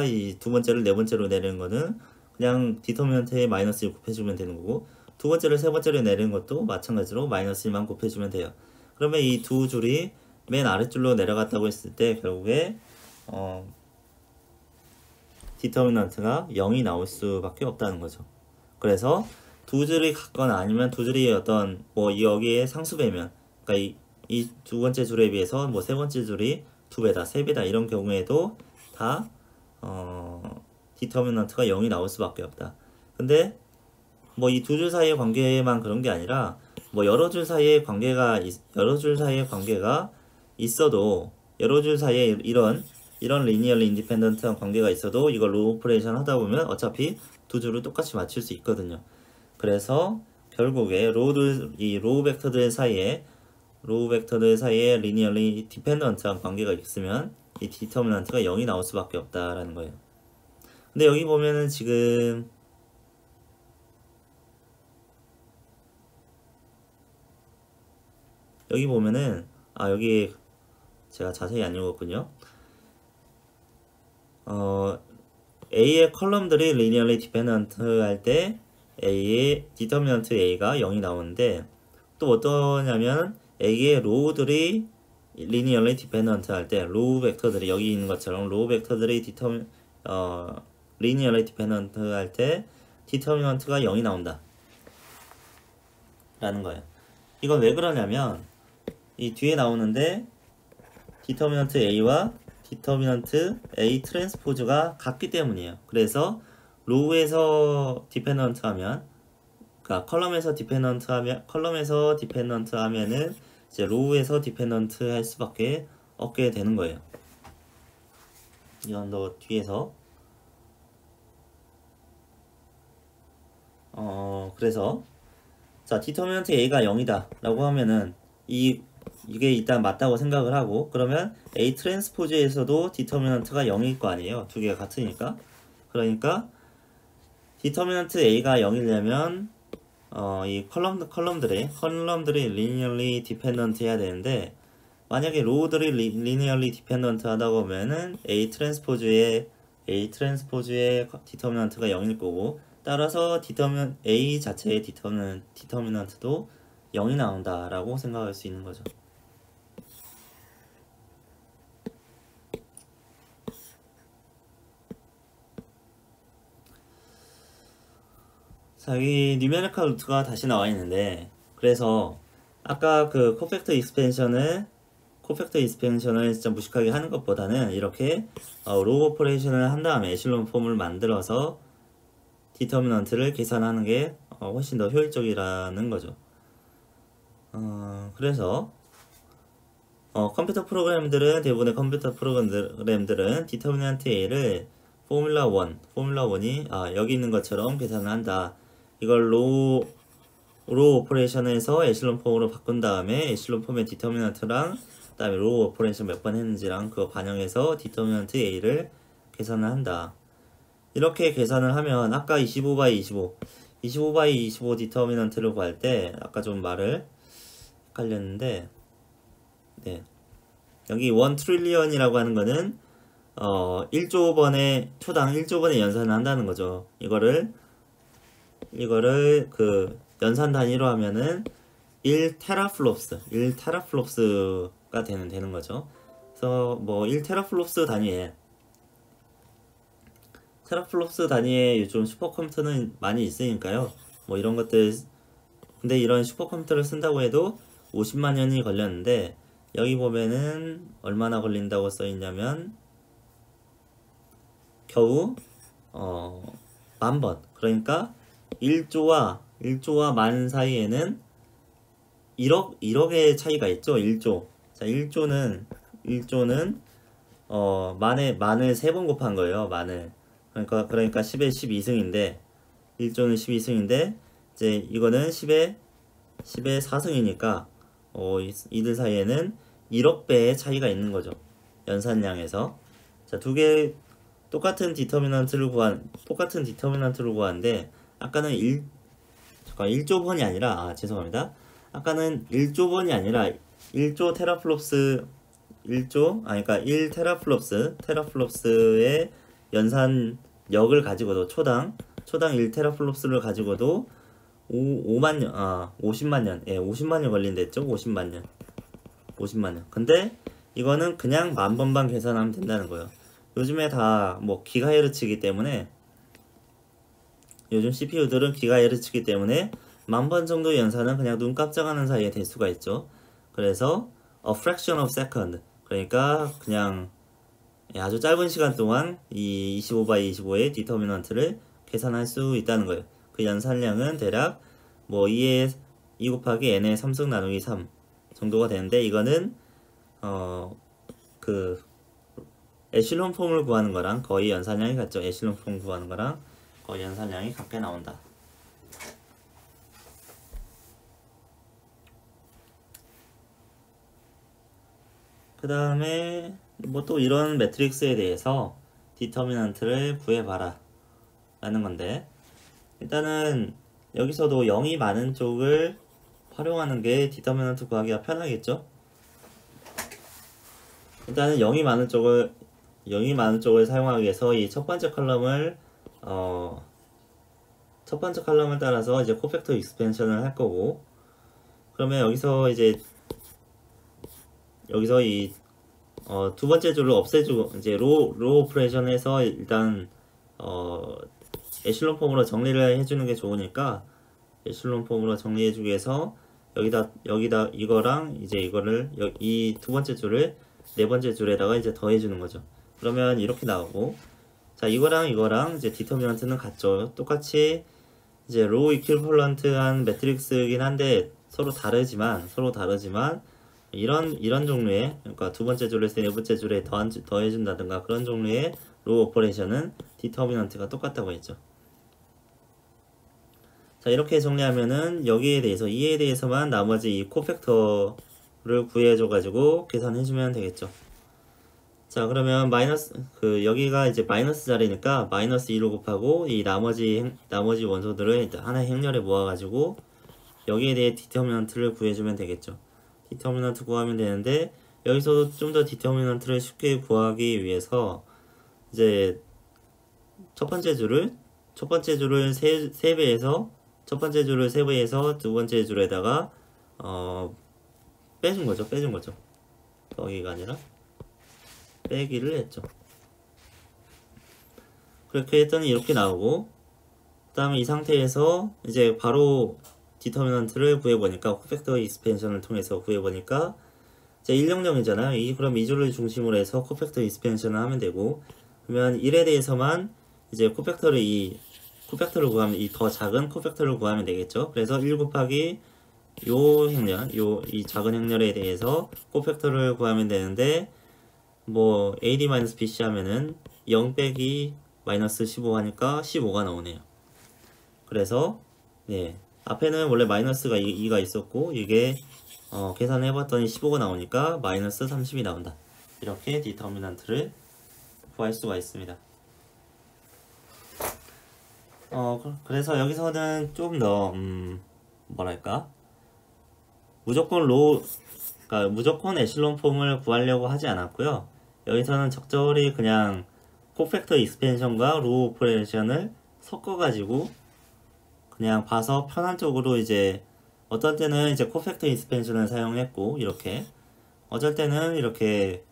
이 두 번째를 네 번째로 내리는 거는 그냥 디터미넌트에 -1 곱해주면 되는 거고, 두 번째를 세 번째로 내리는 것도 마찬가지로 -1만 곱해주면 돼요. 그러면 이 두 줄이 맨 아랫줄로 내려갔다고 했을 때 결국에 디터미넌트가 0이 나올 수밖에 없다는 거죠. 그래서 두 줄이 같거나 아니면 두 줄이 어떤 뭐 여기에 상수배면, 그러니까 이 두 번째 줄에 비해서 뭐 세 번째 줄이 두 배다, 세 배다 이런 경우에도 다 디터미넌트가 0이 나올 수밖에 없다. 근데 뭐 이 두 줄 사이의 관계만 그런 게 아니라 뭐 여러 줄 사이의 관계가 있어도 여러 줄 사이에 이런 리니얼리 인디펜던트한 관계가 있어도 이걸 로우 오퍼레이션 하다 보면 어차피 두 줄을 똑같이 맞출 수 있거든요. 그래서 결국에 로우 벡터들 사이에 리니얼리 디펜던트한 관계가 있으면 이 디터미넌트가 0이 나올 수밖에 없다라는 거예요. 근데 여기 보면은 지금 여기 보면은 여기 제가 자세히 안 읽었군요. A의 컬럼들이 리니얼리 디펜던트 할 때 A의 디터미넌트 A가 0이 나오는데, 또 어떠냐면 A의 로우들이 리니얼리 디펜던트 할 때 로우 벡터들이 여기 있는 것처럼 로우 벡터들이 리니얼리 디펜던트 할 때 디터미넌트가 0이 나온다 라는 거예요. 이건 왜 그러냐면 이 뒤에 나오는데 디터미넌트 A와 디터미넌트 A 트랜스포즈가 같기 때문이에요. 그래서 로우에서 디펜던트 하면, 그러니까 컬럼에서 디펜던트 하면은 이제 로우에서 디펜던트 할 수밖에 없게 되는 거예요. 이건 더 뒤에서 그래서 자, 디터미넌트 A가 0이다 라고 하면은 이게 일단 맞다고 생각을 하고, 그러면 A 트랜스포즈에서도 디터미넌트가 0일 거 아니에요. 두 개가 같으니까. 그러니까 디터미넌트 A가 0이려면 이 컬럼들이 리니얼리 디펜던트 해야 되는데, 만약에 로우들이 리니얼리 디펜던트 하다고 하면은 A 트랜스포즈의 디터미넌트가 0일 거고, 따라서 A 자체의 디터미넌트도 0이 나온다라고 생각할 수 있는 거죠. 자, 여기 뉴메리컬 루트가 다시 나와 있는데, 그래서 아까 그 코팩터 익스펜션을 진짜 무식하게 하는 것보다는 이렇게 로우 오퍼레이션을 한 다음에 에실론 폼을 만들어서 디터미넌트를 계산하는 게 훨씬 더 효율적이라는 거죠. 그래서 대부분의 컴퓨터 프로그램들은 디터미넌트 A를 포뮬라 1이 여기 있는 것처럼 계산을 한다. 이걸 로우 오퍼레이션에서 에실론 폼으로 바꾼 다음에 에실론 폼의 디터미넌트랑 그다음에 로우 오퍼레이션 몇 번 했는지랑 그거 반영해서 디터미넌트 A를 계산을 한다. 이렇게 계산을 하면 아까 25 디터미넌트를 구할 때 아까 좀 말을 헷갈렸는데, 네, 여기 1 트릴리언이라고 하는 거는 1조 번의 초당 1조 번의 연산을 한다는 거죠. 이거를 그 연산 단위로 하면은 1테라플롭스가 되는 거죠. 그래서 뭐 1테라플롭스 단위에 요즘 슈퍼컴퓨터는 많이 있으니까요. 뭐 이런 것들, 근데 이런 슈퍼컴퓨터를 쓴다고 해도 50만 년이 걸렸는데, 여기 보면은 얼마나 걸린다고 써 있냐면 겨우 10,000번. 그러니까 1조와 만 사이에는 1억의 차이가 있죠. 1조. 자, 1조는 만을 3번 곱한 거예요. 만을. 그러니까 10의 12승인데 1조는 12승인데 이제 이거는 10의 4승이니까 이들 사이에는 1억 배의 차이가 있는 거죠. 연산량에서. 자, 두 개 똑같은 디터미넌트를 구하는데, 아까는 1조 번이 아니라, 죄송합니다. 아까는 1조 번이 아니라 1조 테라플롭스, 그러니까 1 테라플롭스의 연산력을 가지고도 초당 1 테라플롭스를 가지고도 50만 년, 예, 50만 년 걸린댔죠? 50만 년. 근데 이거는 그냥 10,000번만 계산하면 된다는 거예요. 요즘에 다 뭐 기가헤르츠이기 때문에, 요즘 CPU들은 기가헤르츠이기 때문에 10,000번 정도 연산은 그냥 눈 깜짝하는 사이에 될 수가 있죠. 그래서 a fraction of second, 그러니까 그냥 아주 짧은 시간 동안 이 25/25의 디터미넌트를 계산할 수 있다는 거예요. 그 연산량은 대략 뭐 2 곱하기 n의 3승 나누기 3 정도가 되는데, 이거는 그 에실론 폼을 구하는 거랑 거의 연산량이 같죠. 에실론 폼 구하는 거랑 거의 연산량이 같게 나온다. 그 다음에 뭐 또 이런 매트릭스에 대해서 디터미넌트를 구해봐라 라는 건데, 일단은 여기서도 0이 많은 쪽을 활용하는 게 디터미넌트 구하기가 편하겠죠. 일단은 0이 많은 쪽을 사용하기 위해서 이 첫 번째 컬럼을 따라서 이제 코팩터 익스펜션을 할 거고, 그러면 여기서 이 두 번째 줄을 없애주고 이제 로우 오퍼레이션에서 일단 에실론 폼으로 정리를 해주는 게 좋으니까, 에실론 폼으로 정리해주기 위해서 여기다 이거랑 이제 이거를 이 두 번째 줄을 네 번째 줄에다가 이제 더해주는 거죠. 그러면 이렇게 나오고, 자, 이거랑 이제 디터미넌트는 같죠. 똑같이 이제 로우 이퀴벌런트한 매트릭스이긴 한데 서로 다르지만 이런 종류의, 그러니까 두 번째 줄에서 네 번째 줄에 더해준다든가 그런 종류의 로우 오퍼레이션은 디터미넌트가 똑같다고 했죠. 자, 이렇게 정리하면은 여기에 대해서 이에 대해서만 나머지 이 코팩터를 구해줘가지고 계산해주면 되겠죠. 자, 그러면 여기가 이제 마이너스 자리니까 마이너스 2로 곱하고 이 나머지 원소들을 하나의 행렬에 모아가지고 여기에 대해 디터미넌트를 구해주면 되겠죠. 디터미넌트 구하면 되는데, 여기서 좀 더 디터미넌트를 쉽게 구하기 위해서 이제 첫 번째 줄을 첫 번째 줄을 3배에서 두 번째 줄에다가 빼준 거죠. 더하기가 아니라 빼기를 했죠. 그렇게 했더니 이렇게 나오고, 그 다음에 이 상태에서 이제 바로 디터미넌트를 구해보니까, 코팩터 익스펜션을 통해서 구해보니까 이제 100이잖아요. 그럼 이 줄을 중심으로 해서 코팩터 익스펜션을 하면 되고, 그러면 1에 대해서만 이제 코팩터를 구하면, 이 더 작은 코팩터를 구하면 되겠죠. 그래서 1 곱하기 이 작은 행렬에 대해서 코팩터를 구하면 되는데, 뭐 AD-BC 하면은 0 빼기 마이너스 15 하니까 15가 나오네요. 그래서 네, 앞에는 원래 마이너스가 2가 있었고, 이게 계산해봤더니 15가 나오니까 마이너스 30이 나온다. 이렇게 디터미넌트를 구할 수가 있습니다. 그래서 여기서는 좀 더 뭐랄까, 그러니까 무조건 에실론 폼을 구하려고 하지 않았고요. 여기서는 적절히 그냥 코팩터 익스펜션과 로우 오퍼레이션을 섞어가지고 그냥 봐서 편한 쪽으로, 이제 어떤 때는 이제 코팩터 익스펜션을 사용했고, 이렇게 어쩔 때는 이렇게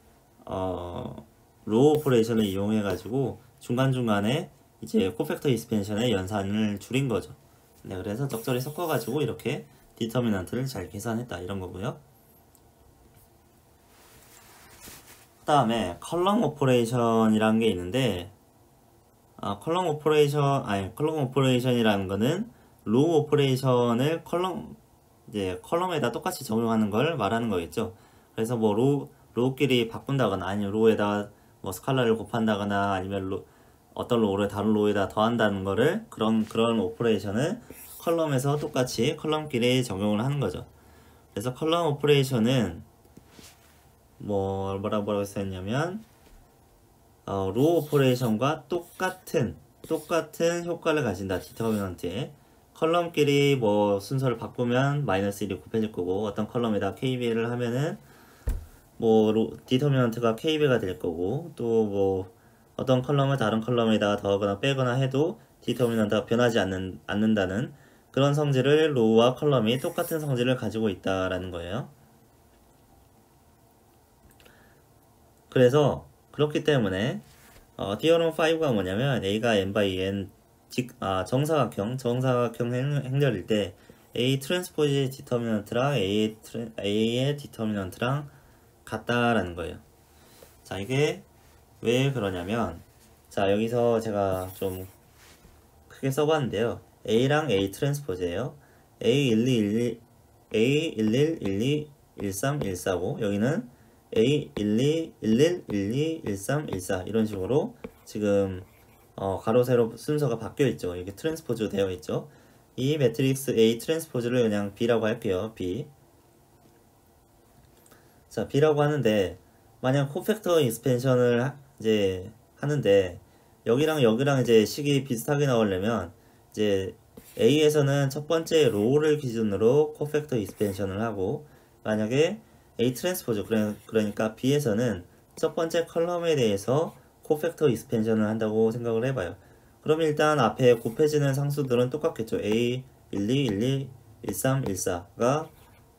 로우 오퍼레이션을 이용해가지고 중간중간에 이제 코팩터 익스펜션의 연산을 줄인 거죠. 네, 그래서 적절히 섞어가지고 이렇게 디터미넌트를 잘 계산했다, 이런 거고요. 그 다음에 컬럼 오퍼레이션이라는 게 있는데, 컬럼 오퍼레이션이라는 거는 로우 오퍼레이션을 컬럼에다 똑같이 적용하는 걸 말하는 거겠죠. 그래서 뭐 로우끼리 바꾼다거나, 아니면 로우에다 뭐 스칼라를 곱한다거나, 아니면 어떤 로우를 다른 로우에다 더한다는 거를, 그런 오퍼레이션을 컬럼에서 똑같이 컬럼끼리 적용을 하는 거죠. 그래서 컬럼 오퍼레이션은 뭐라고 했었냐면, 로우 오퍼레이션과 똑같은 효과를 가진다. 디터미넌트에 컬럼끼리 뭐 순서를 바꾸면 마이너스 1이 곱해질 거고, 어떤 컬럼에다 KB를 하면은 뭐 디터미넌트가 KB가 될 거고, 또 뭐 어떤 컬럼을 다른 컬럼에다가 더하거나 빼거나 해도 디터미넌트가 변하지 않는다는 그런 성질을 로우와 컬럼이 똑같은 성질을 가지고 있다라는 거예요. 그래서 그렇기 때문에 티어럼 5가 뭐냐면, A가 n by n 정사각형 행렬일 때 A 트랜스포즈의 디터미넌트랑 A의 디터미넌트랑 같다라는 거예요. 자, 이게 왜 그러냐면, 자, 여기서 제가 좀 크게 써봤는데요. A랑 A 트랜스포즈예요. A11, 12, 13, 14고, 여기는 A12, 11, 12, 13, 14 이런 식으로 지금 가로 세로 순서가 바뀌어 있죠. 이게 트랜스포즈 되어 있죠. 이 매트릭스 A 트랜스포즈를 그냥 B라고 할게요. B. 자, B라고 하는데, 만약 코팩터 익스펜션을 이제 하는데, 여기랑 이제 식이 비슷하게 나오려면, 이제 A에서는 첫 번째 로우를 기준으로 코팩터 익스펜션을 하고, 만약에 A 트랜스포즈, 그러니까 B에서는 첫 번째 컬럼에 대해서 코팩터 익스펜션을 한다고 생각을 해봐요. 그럼 일단 앞에 곱해지는 상수들은 똑같겠죠. A, 12, 12, 13, 14가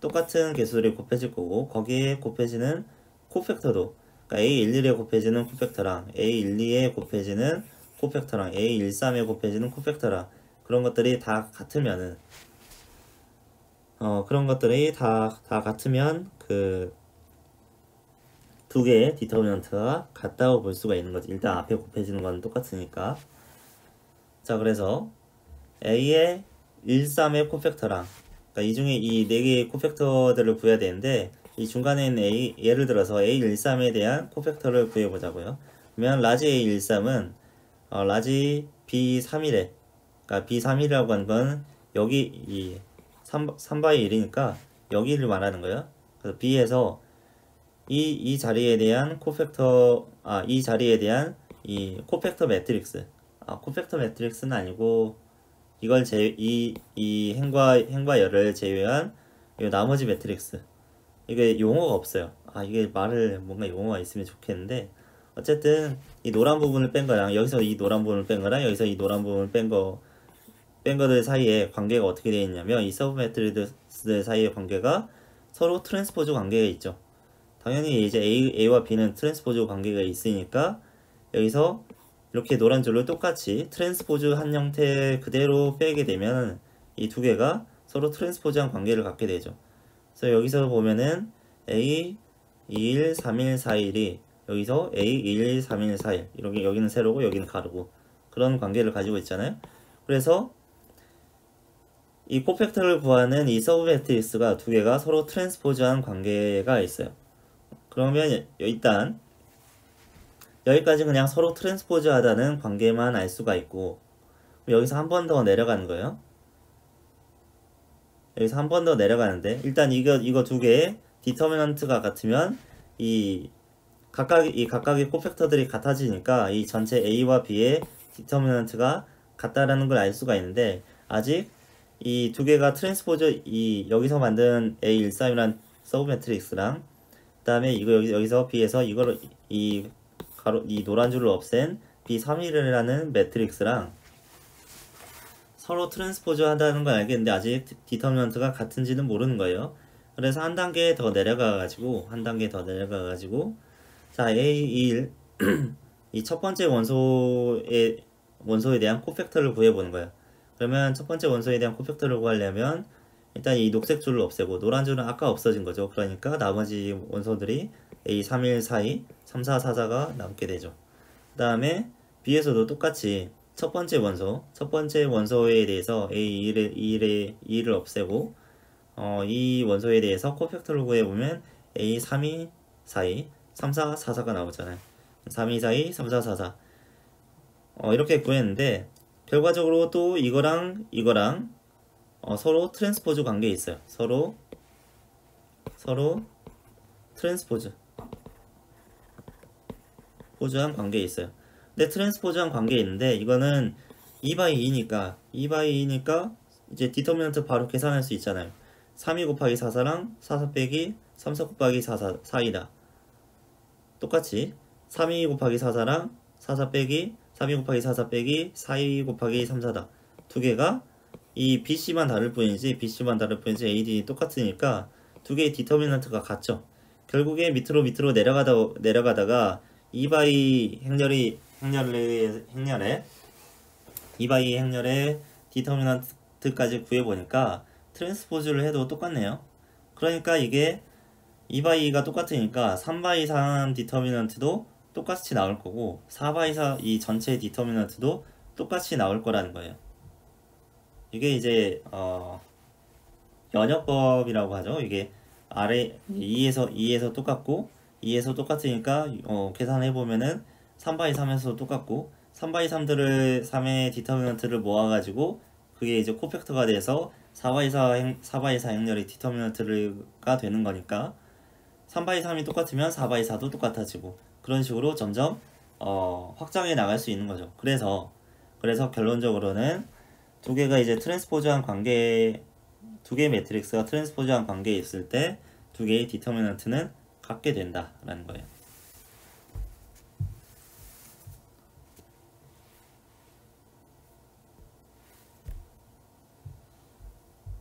똑같은 개수들이 곱해질 거고, 거기에 곱해지는 코팩터도, 그러니까 A11에 곱해지는 코팩터랑 A12에 곱해지는 코팩터랑 A13에 곱해지는 코팩터랑 그런 것들이 다 같으면은, 그런 것들이 다 같으면 두 개의 디터미넌트가 같다고 볼 수가 있는 거지. 일단 앞에 곱해지는 건 똑같으니까. 자, 그래서 A의 1, 3의 코팩터랑, 그러니까 이 중에 이 네 개의 코팩터들을 구해야 되는데, 이 중간에 있는 A, 예를 들어서 A13에 대한 코팩터를 구해보자고요. 그러면 라지 A13은 라지 B31에, 그러니까 B31이라고 하는 건 여기 이 3바이 1이니까 여기를 말하는 거예요. 그래서 B에서 이 자리에 대한 이 자리에 대한 이 코팩터 매트릭스, 코팩터 매트릭스는 아니고, 이걸 이 행과 열을 제외한 이 나머지 매트릭스. 이게 용어가 없어요. 이게 뭔가 용어가 있으면 좋겠는데, 어쨌든 이 노란 부분을 뺀 거랑 여기서 이 노란 부분을 뺀 거랑 여기서 이 노란 부분을 뺀 거들 사이에 관계가 어떻게 되어 있냐면, 이 서브 매트리스들 사이의 관계가 서로 트랜스포즈 관계가 있죠. 당연히 이제 A와 B는 트랜스포즈 관계가 있으니까 여기서 이렇게 노란 줄을 똑같이 트랜스포즈 한 형태 그대로 빼게 되면 이 두 개가 서로 트랜스포즈한 관계를 갖게 되죠. 그래서 여기서 보면은 A 21, 31, 41이 여기서 A 21, 31, 41 이렇게, 여기는 세로고 여기는 가로고, 그런 관계를 가지고 있잖아요. 그래서 이 코팩터를 구하는 이 서브 매트리스가 두 개가 서로 트랜스포즈한 관계가 있어요. 그러면 일단 여기까지 그냥 서로 트랜스포즈 하다는 관계만 알 수가 있고, 여기서 한 번 더 내려가는 거예요. 여기서 한 번 더 내려가는데, 일단 이거 두 개의 디터미넌트가 같으면 각각의 코팩터들이 같아지니까 이 전체 A와 B의 디터미넌트가 같다라는 걸 알 수가 있는데, 아직 이 두 개가 트랜스포즈, 여기서 만든 A13이란 서브 매트릭스랑, 그 다음에 여기서 B에서 이 노란 줄을 없앤 B31이라는 매트릭스랑 서로 트랜스포즈 한다는 걸 알겠는데, 아직 디터미넌트가 같은지는 모르는 거예요. 그래서 한 단계 더 내려가가지고 자, A21 이 첫 번째 원소에 대한 코팩터를 구해보는 거예요. 그러면 첫 번째 원소에 대한 코팩터를 구하려면 일단 이 녹색 줄을 없애고, 노란 줄은 아까 없어진 거죠. 그러니까 나머지 원소들이 A31, 42, 34, 44가 남게 되죠. 그 다음에 B에서도 똑같이 첫 번째 원소에 대해서 A2를 없애고, 이 원소에 대해서 코팩터를 구해보면 A32, 42, 34, 44가 나오잖아요. 32, 42, 34, 44 이렇게 구했는데, 결과적으로 또 이거랑 서로 트랜스포즈 관계에 있어요. 서로 트랜스포즈한 관계에 있어요. 근데 트랜스포즈한 관계에 있는데, 이거는 2/2니까 이제 디터미넌트 바로 계산할 수 있잖아요. 32 곱하기 44랑 44 빼기 34 곱하기 4이다. 똑같이 32 곱하기 44랑 44 빼기 32 곱하기 44 빼기 42 곱하기 34다. 두 개가 이 BC만 다를 뿐이지 AD 똑같으니까 두 개의 디터미넌트가 같죠. 결국에 밑으로 내려가다가 2/2 행렬의 디터미넌트까지 구해보니까 트랜스포즈를 해도 똑같네요. 그러니까 이게 2/2가 똑같으니까 3/3 디터미넌트도 똑같이 나올 거고, 4/4 이 전체 디터미넌트도 똑같이 나올 거라는 거예요. 이게 이제 연역법이라고 하죠. 이게 아래 2에서 똑같고, 2에서 똑같으니까 계산해 보면은 3/3에서도 똑같고, 3/3의 디터미넌트를 모아가지고 그게 이제 코팩터가 돼서 4/4 행렬의 디터미넌트가 되는 거니까, 3/3이 똑같으면 4/4도 똑같아지고, 그런 식으로 점점 확장해 나갈 수 있는 거죠. 그래서 결론적으로는 두 개가 이제 트랜스포즈한 관계, 두 개의 매트릭스가 트랜스포즈한 관계에 있을 때 두 개의 디터미넌트는 같게 된다라는 거예요.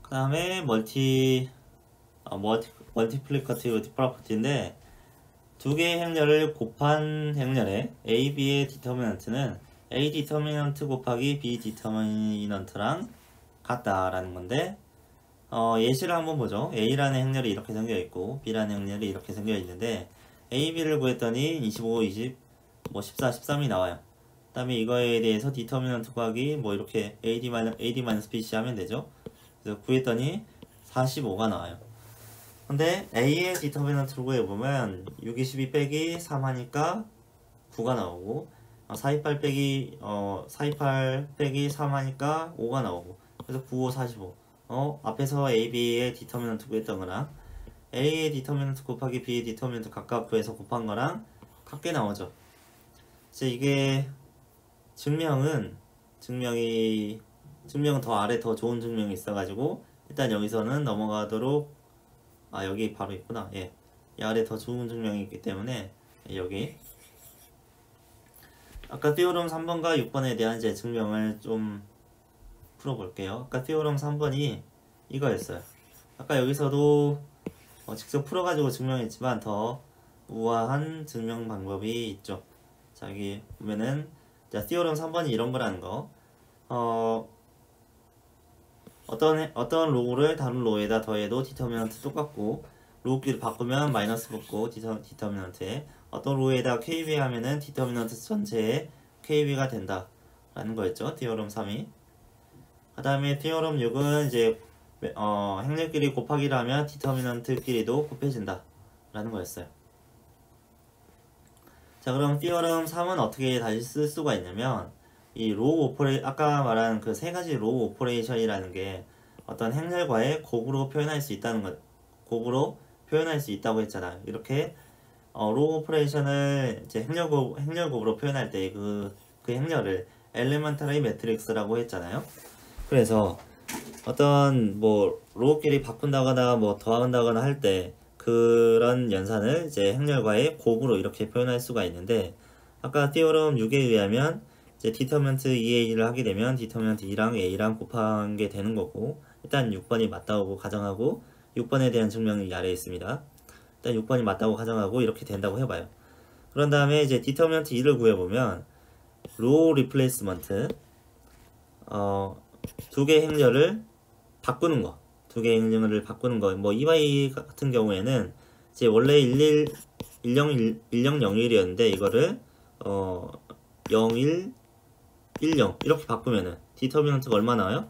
그 다음에 멀티플리커티브 프로퍼티인데, 두 개의 행렬을 곱한 행렬의 A, B의 디터미넌트는 A 디터미넌트 곱하기 B 디터미넌트랑 같다라는 건데, 예시를 한번 보죠. A라는 행렬이 이렇게 생겨 있고 B라는 행렬이 이렇게 생겨 있는데, A, B를 구했더니 25, 20, 뭐 14, 13이 나와요. 그 다음에 이거에 대해서 디터미넌트 구하기 뭐 이렇게 AD-BC 하면 되죠. 그래서 구했더니 45가 나와요. 근데 A의 디터미넌트를 구해보면 6, 22 빼기 3 하니까 9가 나오고 428 빼기 428 빼기 3 하니까 5가 나오고 그래서 9, 5, 45 앞에서 A, B의 디터미넌트 구했던 거랑 A의 디터미넌트 곱하기 B의 디터미넌트 각각 구해서 곱한 거랑 같게 나오죠. 이제 이게 증명은 더 아래 더 좋은 증명이 있어가지고 일단 여기서는 넘어가도록 여기 바로 있구나. 예. 이 아래 더 좋은 증명이 있기 때문에 여기 아까 티오럼 3번과 6번에 대한 이제 증명을 좀 풀어볼게요. 아까 티오럼 3번이 이거였어요. 아까 여기서도 직접 풀어가지고 증명했지만 더 우아한 증명 방법이 있죠. 자, 여기 보면은 자, 티오럼 3번이 이런 거라는 거. 어떤 로우를 다른 로우에다 더해도 디터미넌트 똑같고 로우끼리 바꾸면 마이너스 붙고 디터미넌트에 어떤 로우에다 KB 하면은 디터미넌트 전체에 KB가 된다 라는 거였죠. 티오럼 3이. 그 다음에 티오럼 6은 이제 행렬끼리 곱하기를 하면 디터미넌트끼리도 곱해진다 라는 거였어요. 자, 그럼 티오럼 3은 어떻게 다시 쓸 수가 있냐면 이 로우 아까 말한 그 세 가지 로우 오퍼레이션이라는 게 어떤 행렬과의 곱으로 표현할 수 있다는 것, 곱으로 표현할 수 있다고 했잖아. 이렇게 로우 오퍼레이션을 이제 행렬곱으로 표현할 때 그 행렬을 엘레멘터리 매트릭스라고 했잖아요. 그래서 어떤 뭐 로우끼리 바꾼다거나 뭐 더한다거나 할 때 그런 연산을 이제 행렬과의 곱으로 이렇게 표현할 수가 있는데 아까 티오럼 6에 의하면 이제 디터미넌트 2A를 하게 되면 디터미넌트 2랑 A랑 곱한 게 되는 거고 일단 6번이 맞다고 가정하고 6번에 대한 증명이 이 아래에 있습니다. 일단 6번이 맞다고 가정하고 이렇게 된다고 해봐요. 그런 다음에 이제 디터미넌트 2를 구해보면 로우 리플레이스먼트 두 개의 행렬을 바꾸는 거, 두 개의 행렬을 바꾸는 거, 뭐 EY 같은 경우에는 이제 원래 1001이었는데 이거를 01 10 이렇게 바꾸면은 디터미넌트가 얼마 나와요?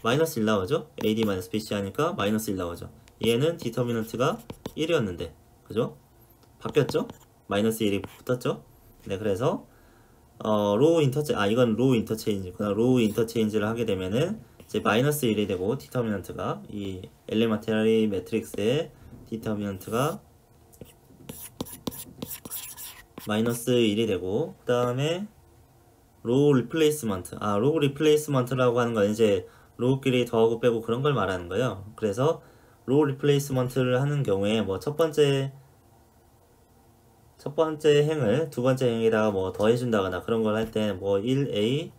마이너스 1 나오죠? AD-BC 하니까 마이너스 1 나오죠. 얘는 디터미넌트가 1이었는데 그죠? 바뀌었죠? 마이너스 1이 붙었죠? 네, 그래서 이건 로우 인터체인지구나. 로우 인터체인지를 하게 되면은 이제 마이너스 1이 되고 디터미넌트가 이 엘레멘터리 매트릭스의 디터미넌트가 마이너스 1이 되고 그 다음에 로우 리플레이스먼트라고 하는 건 이제 로우끼리 더하고 빼고 그런 걸 말하는 거예요. 그래서 로우 리플레이스먼트를 하는 경우에 뭐 첫 번째 행을 두 번째 행에다가 뭐 더해준다거나 그런 걸 할 때 뭐 1A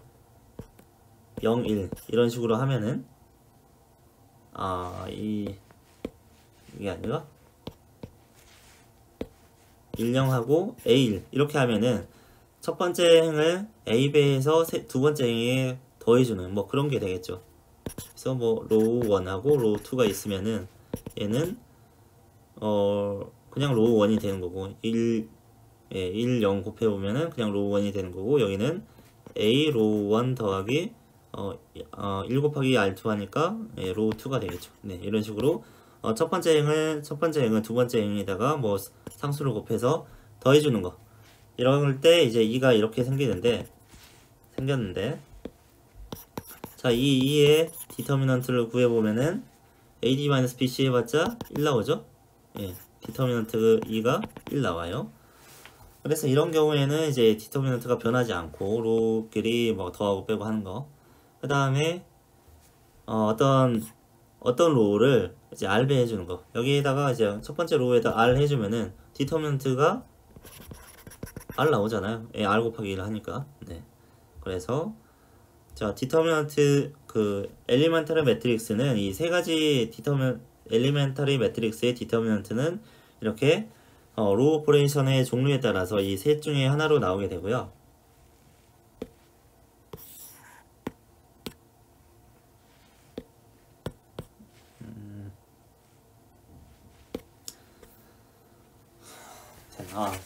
0, 1 이런 식으로 하면은 이게 아니라 1, 0하고 A1 이렇게 하면은 첫 번째 행을 A배에서 두 번째 행에 더해주는 뭐 그런 게 되겠죠. 그래서 뭐 로우 1하고 로우 2가 있으면은 얘는 그냥 로우 1이 되는 거고 1, 0 곱해보면은 그냥 로우 1이 되는 거고 여기는 A 로우 1 더하기 1 곱하기 R2 하니까 로우 2가 되겠죠. 네, 이런 식으로 첫 번째 행을 두 번째 행에다가 뭐 상수를 곱해서 더해주는 거 이럴 때 이제 2가 이렇게 생겼는데 자, 이 2의 디터미넌트를 구해보면은 AD-BC 해봤자 1 나오죠? 예, 디터미넌트 2가 1 나와요. 그래서 이런 경우에는 이제 디터미넌트가 변하지 않고 로우끼리 뭐 더하고 빼고 하는 거. 그 다음에 어떤 로우를 이제 R 배해주는 거. 여기에다가 이제 첫 번째 로우에다 R 해주면은 디터미넌트가 R 나오잖아요. 예, R 곱하기 1 하니까. 네. 그래서 자, 디터미넌트 엘리멘터리 매트릭스는 이 세 가지 엘리멘터리 매트릭스의 디터미넌트는 이렇게 로우 오퍼레이션의 종류에 따라서 이 셋 중에 하나로 나오게 되고요.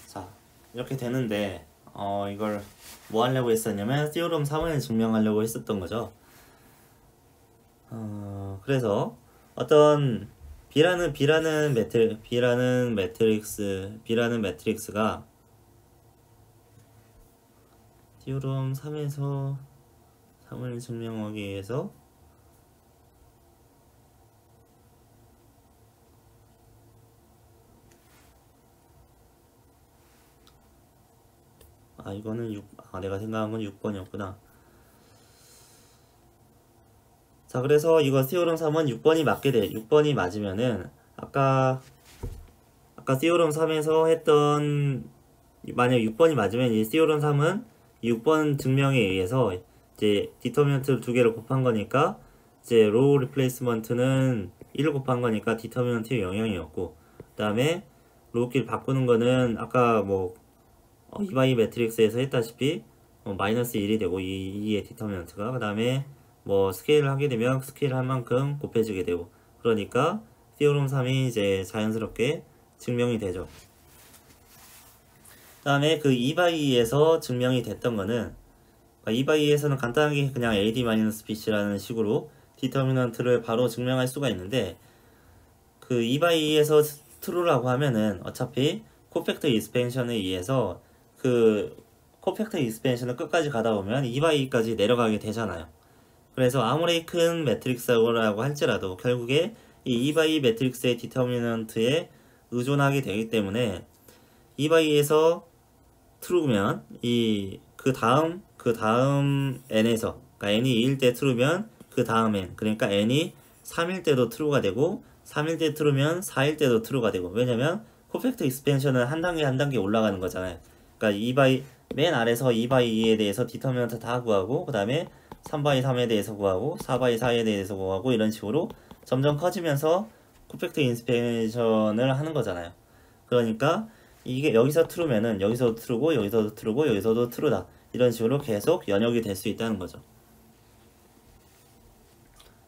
자, 이렇게 되는데, 이걸 뭐 하려고 했었냐면, 티오럼 3을 증명하려고 했었던 거죠. 그래서, 어떤, B라는 매트릭스가, 티오럼 3에서 3을 증명하기 위해서, 이거는 내가 생각한 건 6번이었구나. 자, 그래서 이거 티오럼 3은 6번이 맞게 돼. 6번이 맞으면은, 아까 티오럼 3에서 했던, 만약 6번이 맞으면 이 티오럼 3은 6번 증명에 의해서 이제 디터미넌트 두 개를 곱한 거니까, 이제 로우 리플레이스먼트는 1을 곱한 거니까 디터미넌트의 영향이었고, 그 다음에 로우끼리 바꾸는 거는 아까 뭐, 이바이 매트릭스에서 했다시피 마이너스 1이 되고 2의 디터미넌트가 그 다음에 뭐 스케일을 하게 되면 스케일 한 만큼 곱해지게 되고 그러니까 티오럼 3이 이제 자연스럽게 증명이 되죠. 그 다음에 그 2바이에서 증명이 됐던 거는 2바이에서는 간단하게 그냥 AD-BC라는 식으로 디터미넌트를 바로 증명할 수가 있는데 그 2바이에서 true라고 하면은 어차피 코팩터 익스펜션에 의해서 그 코팩터 익스펜션을 끝까지 가다 보면 2바이까지 내려가게 되잖아요. 그래서 아무리 큰 매트릭스라고 할지라도 결국에 이 2바이 매트릭스의 디터미넌트에 의존하게 되기 때문에 2바이에서 true면 그 다음 n에서 그러니까 n이 2일 때 true면 그 다음 n 그러니까 n이 3일 때도 true가 되고 3일 때 true면 4일 때도 true가 되고 왜냐면 코팩터 익스펜션은 한 단계 한 단계 올라가는 거잖아요. 그러니까 2바이 맨 아래서 2바이 2에 대해서 디터미넌트 다 구하고 그 다음에 3바이 3에 대해서 구하고 4바이 4에 대해서 구하고 이런 식으로 점점 커지면서 코팩터 익스펜션을 하는 거잖아요. 그러니까 이게 여기서 true면은 여기서도 true고 여기서도 true고 여기서도 true다 이런 식으로 계속 연역이 될 수 있다는 거죠.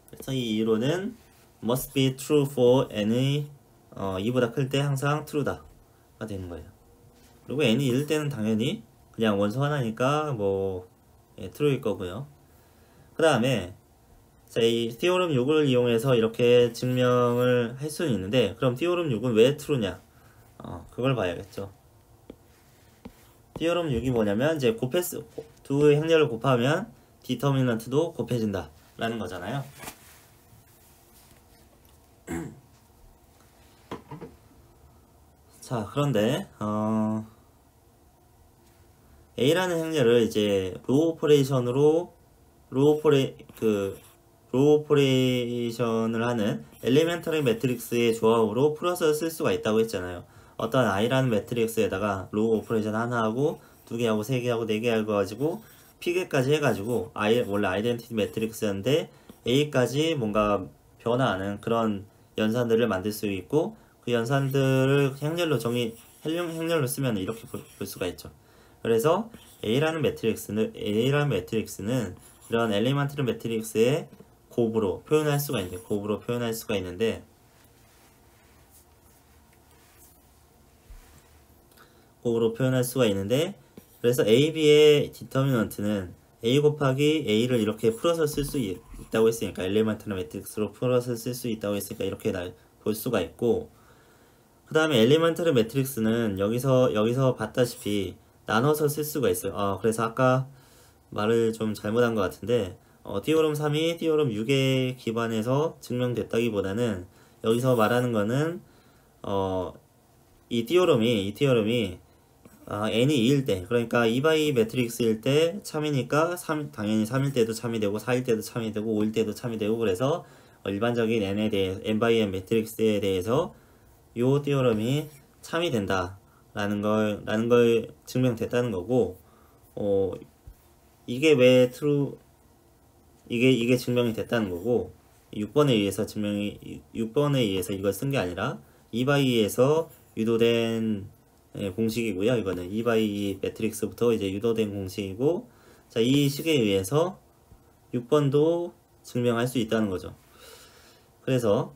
그래서 이 이론은 must be true for n이 2보다 클 때 항상 true다가 되는 거예요. 그리고 n이 1일 때는 당연히 그냥 원소 하나니까 뭐 true일 거고요. 그 다음에 이 티오름 6을 이용해서 이렇게 증명을 할 수는 있는데 그럼 티오름 6은 왜 true냐? 그걸 봐야겠죠. 티오름 6이 뭐냐면 이제 두 행렬을 곱하면 디터미넌트도 곱해진다 라는 거잖아요. 자, 그런데 A라는 행렬을 이제 로우 오퍼레이션을 하는 엘리멘터리 매트릭스의 조합으로 풀어서 쓸 수가 있다고 했잖아요. 어떤 I라는 매트릭스에다가 로우 오퍼레이션 하나 하고 두 개 하고 세 개 하고 네 개 하고 가지고 P개까지 해가지고 원래 아이덴티티 매트릭스였는데 A까지 뭔가 변화하는 그런 연산들을 만들 수 있고 그 연산들을 행렬로 쓰면 이렇게 볼 수가 있죠. 그래서 A라는 매트릭스는 이런 엘리먼트리 매트릭스의 곱으로 표현할 수가 있는데 그래서 A, B의 디터미넌트는 A 곱하기 A를 이렇게 풀어서 쓸 수 있다고 했으니까 엘리먼트리 매트릭스로 풀어서 쓸 수 있다고 했으니까 이렇게 볼 수가 있고 그 다음에 엘리먼터리 매트릭스는 여기서 봤다시피 나눠서 쓸 수가 있어요. 그래서 아까 말을 좀 잘못한 것 같은데 티오럼 3이 티오럼 6에 기반해서 증명됐다기보다는 여기서 말하는 거는 이 티오럼이 n이 2일 때 그러니까 2바이 매트릭스일 때 참이니까 당연히 3일 때도 참이 되고 4일 때도 참이 되고 5일 때도 참이 되고 그래서 일반적인 n 바이 n 매트릭스에 대해서 요 티오럼이 참이 된다 라는 걸 증명됐다는 거고 이게 왜 이게 증명이 됐다는 거고 6번에 의해서 이걸 쓴 게 아니라 2바이에서 유도된 공식이고요. 이거는 2바이 매트릭스부터 이제 유도된 공식이고 자, 이 식에 의해서 6번도 증명할 수 있다는 거죠. 그래서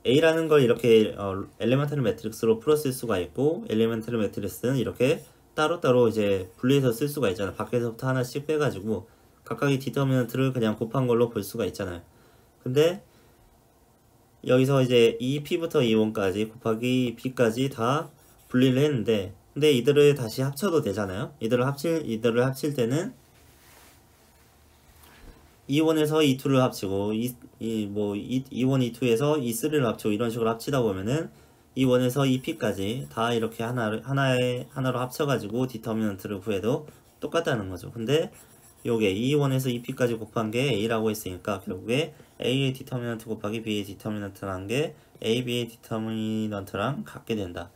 A라는 걸 이렇게 엘리멘탈 매트릭스로 풀었을 수가 있고, 엘리멘탈 매트릭스는 이렇게 따로따로 이제 분리해서 쓸 수가 있잖아요. 밖에서부터 하나씩 빼가지고 각각의 디터미넌트를 그냥 곱한 걸로 볼 수가 있잖아요. 근데 여기서 이제 P부터 E1까지 곱하기 B까지 다 분리를 했는데, 근데 이들을 다시 합쳐도 되잖아요. 이들을 합칠 때는 E1에서 E2를 합치고 E1, E2에서 E3를 합치고 이런 식으로 합치다 보면은 E1에서 E-P까지 다 이렇게 하나로 합쳐가지고 디터미넌트를 구해도 똑같다는 거죠. 근데 요게 E1에서 E-P까지 곱한 게 A라고 했으니까 결국에 A의 디터미넌트 곱하기 B의 디터미넌트라는 게 A, B의 디터미넌트랑 같게 된다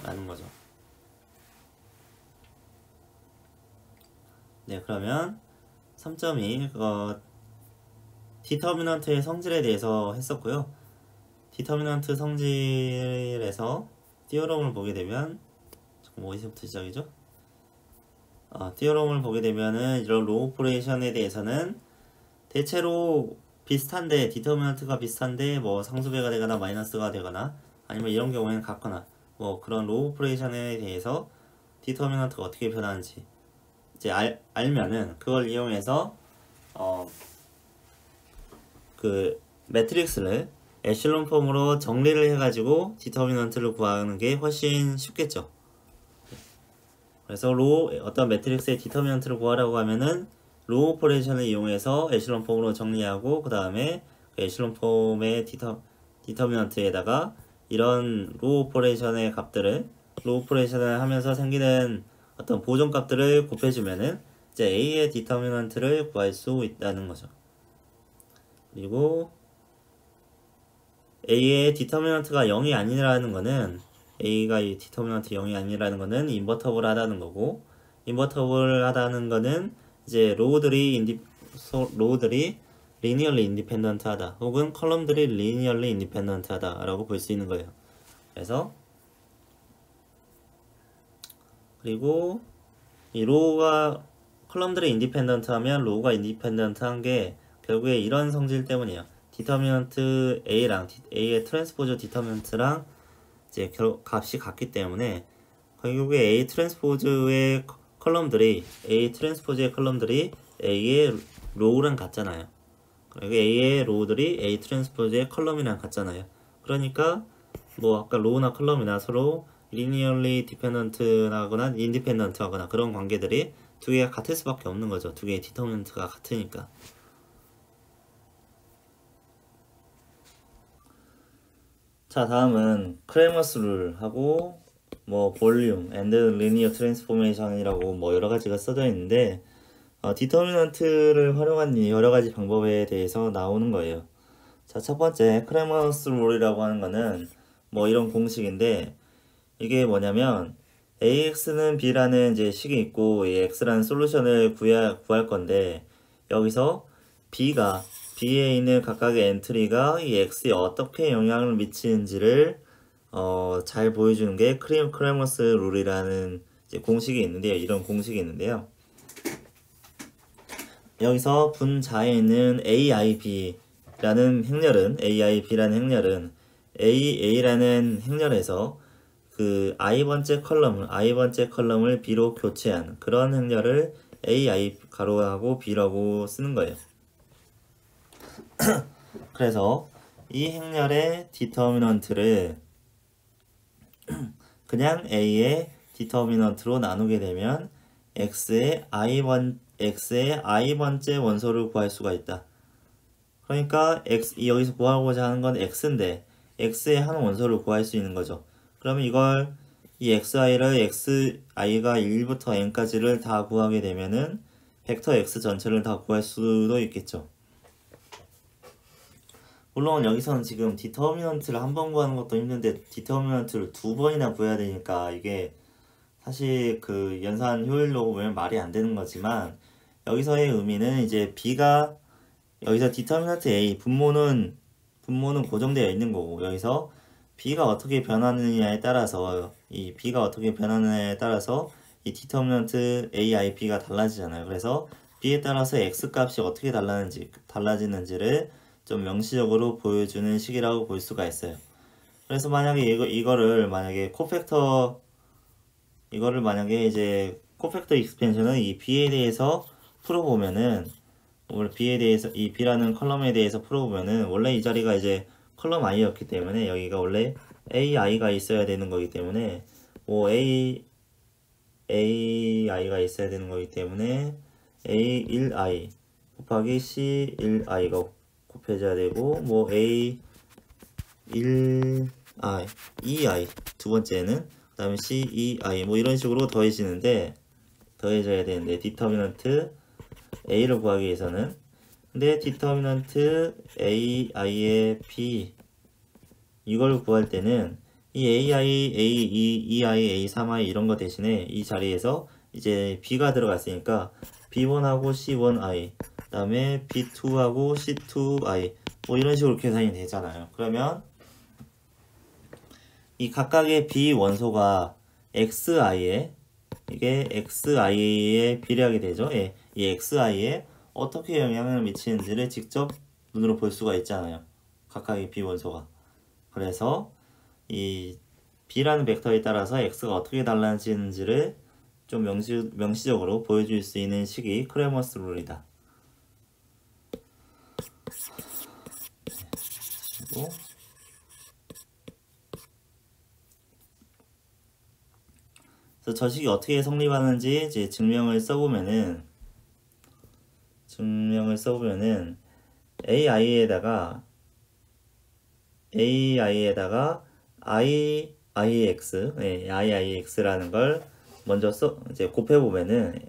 라는 거죠. 네, 그러면 3.2 디터미넌트의 성질에 대해서 했었고요. 디터미넌트 성질에서 띠어럼을 보게 되면, 잠깐 어디서부터 시작이죠? 띠어럼을 보게 되면은 이런 로 오퍼레이션에 대해서는 대체로 비슷한데, 디터미넌트가 비슷한데 뭐 상수배가 되거나 마이너스가 되거나 아니면 이런 경우에는 같거나 뭐 그런 로 오퍼레이션에 대해서 디터미넌트가 어떻게 변하는지 이제 알면은 그걸 이용해서 그 매트릭스를 에슐론 폼으로 정리를 해가지고 디터미넌트를 구하는 게 훨씬 쉽겠죠. 그래서 어떤 매트릭스의 디터미넌트를 구하라고 하면은 로 오퍼레이션을 이용해서 에슐론 폼으로 정리하고, 그 다음에 그 에슐론 폼의 디터미넌트에다가 이런 로 오퍼레이션의 값들을, 로 오퍼레이션을 하면서 생기는 어떤 보존 값들을 곱해주면은 이제 A의 디터미넌트를 구할 수 있다는 거죠. 그리고 A의 디터미넌트가 0이 아니라는 거는, A가 이 디터미넌트 0이 아니라는 거는 인버터블 하다는 거고, 인버터블 하다는 거는 이제 로우들이 리니얼리 인디펜던트 하다, 혹은 컬럼들이 리니얼리 인디펜던트 하다 라고 볼 수 있는 거예요. 그래서 그리고 이 로우가 컬럼들이 인디펜던트 하면 로우가 인디펜던트 한 게 결국에 이런 성질 때문이에요. 디터미넌트 A랑 A의 트랜스포즈 디터미넌트랑 이제 값이 같기 때문에 결국에 A 트랜스포즈의 컬럼들이 A의 로우랑 같잖아요. 그리고 A의 로우들이 A 트랜스포즈의 컬럼이랑 같잖아요. 그러니까 뭐 아까 로우나 컬럼이나 서로 리니얼리 디펜던트하거나 인디펜던트하거나 그런 관계들이 두 개가 같을 수밖에 없는 거죠. 두 개의 디터미넌트가 같으니까. 자, 다음은 크레머스 룰하고 뭐 볼륨 앤드 리니어 트랜스포메이션이라고 뭐 여러 가지가 써져 있는데, 디터미넌트를 활용한 여러 가지 방법에 대해서 나오는 거예요. 자, 첫 번째 크레머스 룰이라고 하는 거는 뭐 이런 공식인데, 이게 뭐냐면 AX는 B라는 이제 식이 있고 이 X라는 솔루션을 구할 건데, 여기서 B에 있는 각각의 엔트리가 이 X에 어떻게 영향을 미치는지를 잘 보여주는 게 크레머스 룰이라는 이제 공식이 있는데요. 이런 공식이 있는데요. 여기서 분자에 있는 AIB라는 행렬은 A라는 행렬에서 그 i번째 컬럼을 B로 교체한 그런 행렬을 AI 가로하고 B라고 쓰는 거예요. 그래서 이 행렬의 디터미넌트를 그냥 A의 디터미넌트로 나누게 되면 X의 i번째 원소를 구할 수가 있다. 그러니까 여기서 구하고자 하는 건 X인데 X의 한 원소를 구할 수 있는 거죠. 그러면 이 xi가 1부터 n까지를 다 구하게 되면은 벡터 x 전체를 다 구할 수도 있겠죠. 물론 여기서는 지금 디터미넌트를 한 번 구하는 것도 힘든데 디터미넌트를 두 번이나 구해야 되니까 이게 사실 그 연산 효율로 보면 말이 안 되는 거지만, 여기서의 의미는 이제 B가 여기서 디터미넌트 A 분모는 고정되어 있는 거고, 여기서 B가 어떻게 변하느냐에 따라서 이 디터미넌트 AIB가 달라지잖아요. 그래서 B에 따라서 X 값이 어떻게 달라지는지를 좀 명시적으로 보여주는 식이라고 볼 수가 있어요. 그래서 만약에 이거를 만약에 이제 코팩터 익스펜션은 이 B에 대해서 풀어보면은, 원래 B에 대해서, 이 B라는 컬럼에 대해서 풀어보면은, 원래 이 자리가 이제 컬럼 i였기 때문에, 여기가 원래 ai가 있어야 되는 거기 때문에, 뭐 ai가 있어야 되는 거기 때문에, a1i 곱하기 c1i가 곱해져야 되고, 뭐 a1i, 2i 두 번째는, 그 다음에 c2i 뭐 이런 식으로 더해져야 되는데, 디터미넌트 a를 구하기 위해서는, 근데 디터미넌트 ai의 b 이걸 구할 때는 이 ai, a2, 2i, a3i 이런 거 대신에 이 자리에서 이제 b가 들어갔으니까 b1하고 c1i, 그 다음에 b2하고 c2i 뭐 이런 식으로 계산이 되잖아요. 그러면 이 각각의 b 원소가 xi에, 이게 xi에 비례하게 되죠. 예, 이 xi에 어떻게 영향을 미치는지를 직접 눈으로 볼 수가 있잖아요. 각각의 b 원소가. 그래서 이 b라는 벡터에 따라서 x가 어떻게 달라지는지를 좀 명시적으로 보여줄 수 있는 식이 크레머스 룰이다. 그리고 그래서 저 식이 어떻게 성립하는지 이제 증명을 써보면은 ai에다가 iix라는 걸 먼저 이제 곱해보면은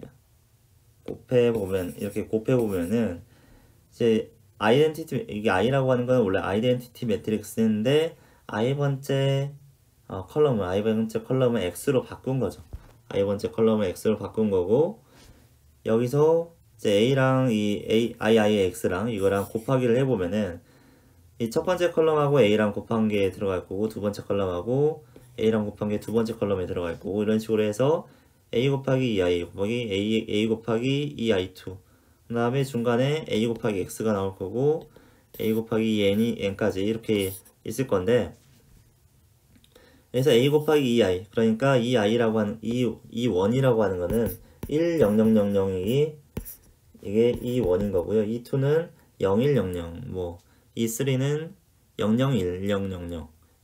이제 이게 i라고 하는 건 원래 아이덴티티 매트릭스인데 i번째 컬럼을 x로 바꾼 거죠. i번째 컬럼을 x로 바꾼 거고, 여기서 이제 a랑 이 iix랑 이거랑 곱하기를 해보면은 이 첫 번째 컬럼하고 a랑 곱한 게 들어갈 거고, 두 번째 컬럼하고 a랑 곱한 게 두 번째 컬럼에 들어갈 거고, 이런 식으로 해서 a 곱하기 2i 곱하기 a 곱하기 2i2, 그 다음에 중간에 a 곱하기 x가 나올 거고, a 곱하기 n까지 이렇게 있을 건데, 그래서 a 곱하기 2i, 그러니까 이 i라고 하는 이 원이라고 하는 거는 10000이 이게 이 원인 거고요. 이 2는 0100, 뭐 이 3는 001000,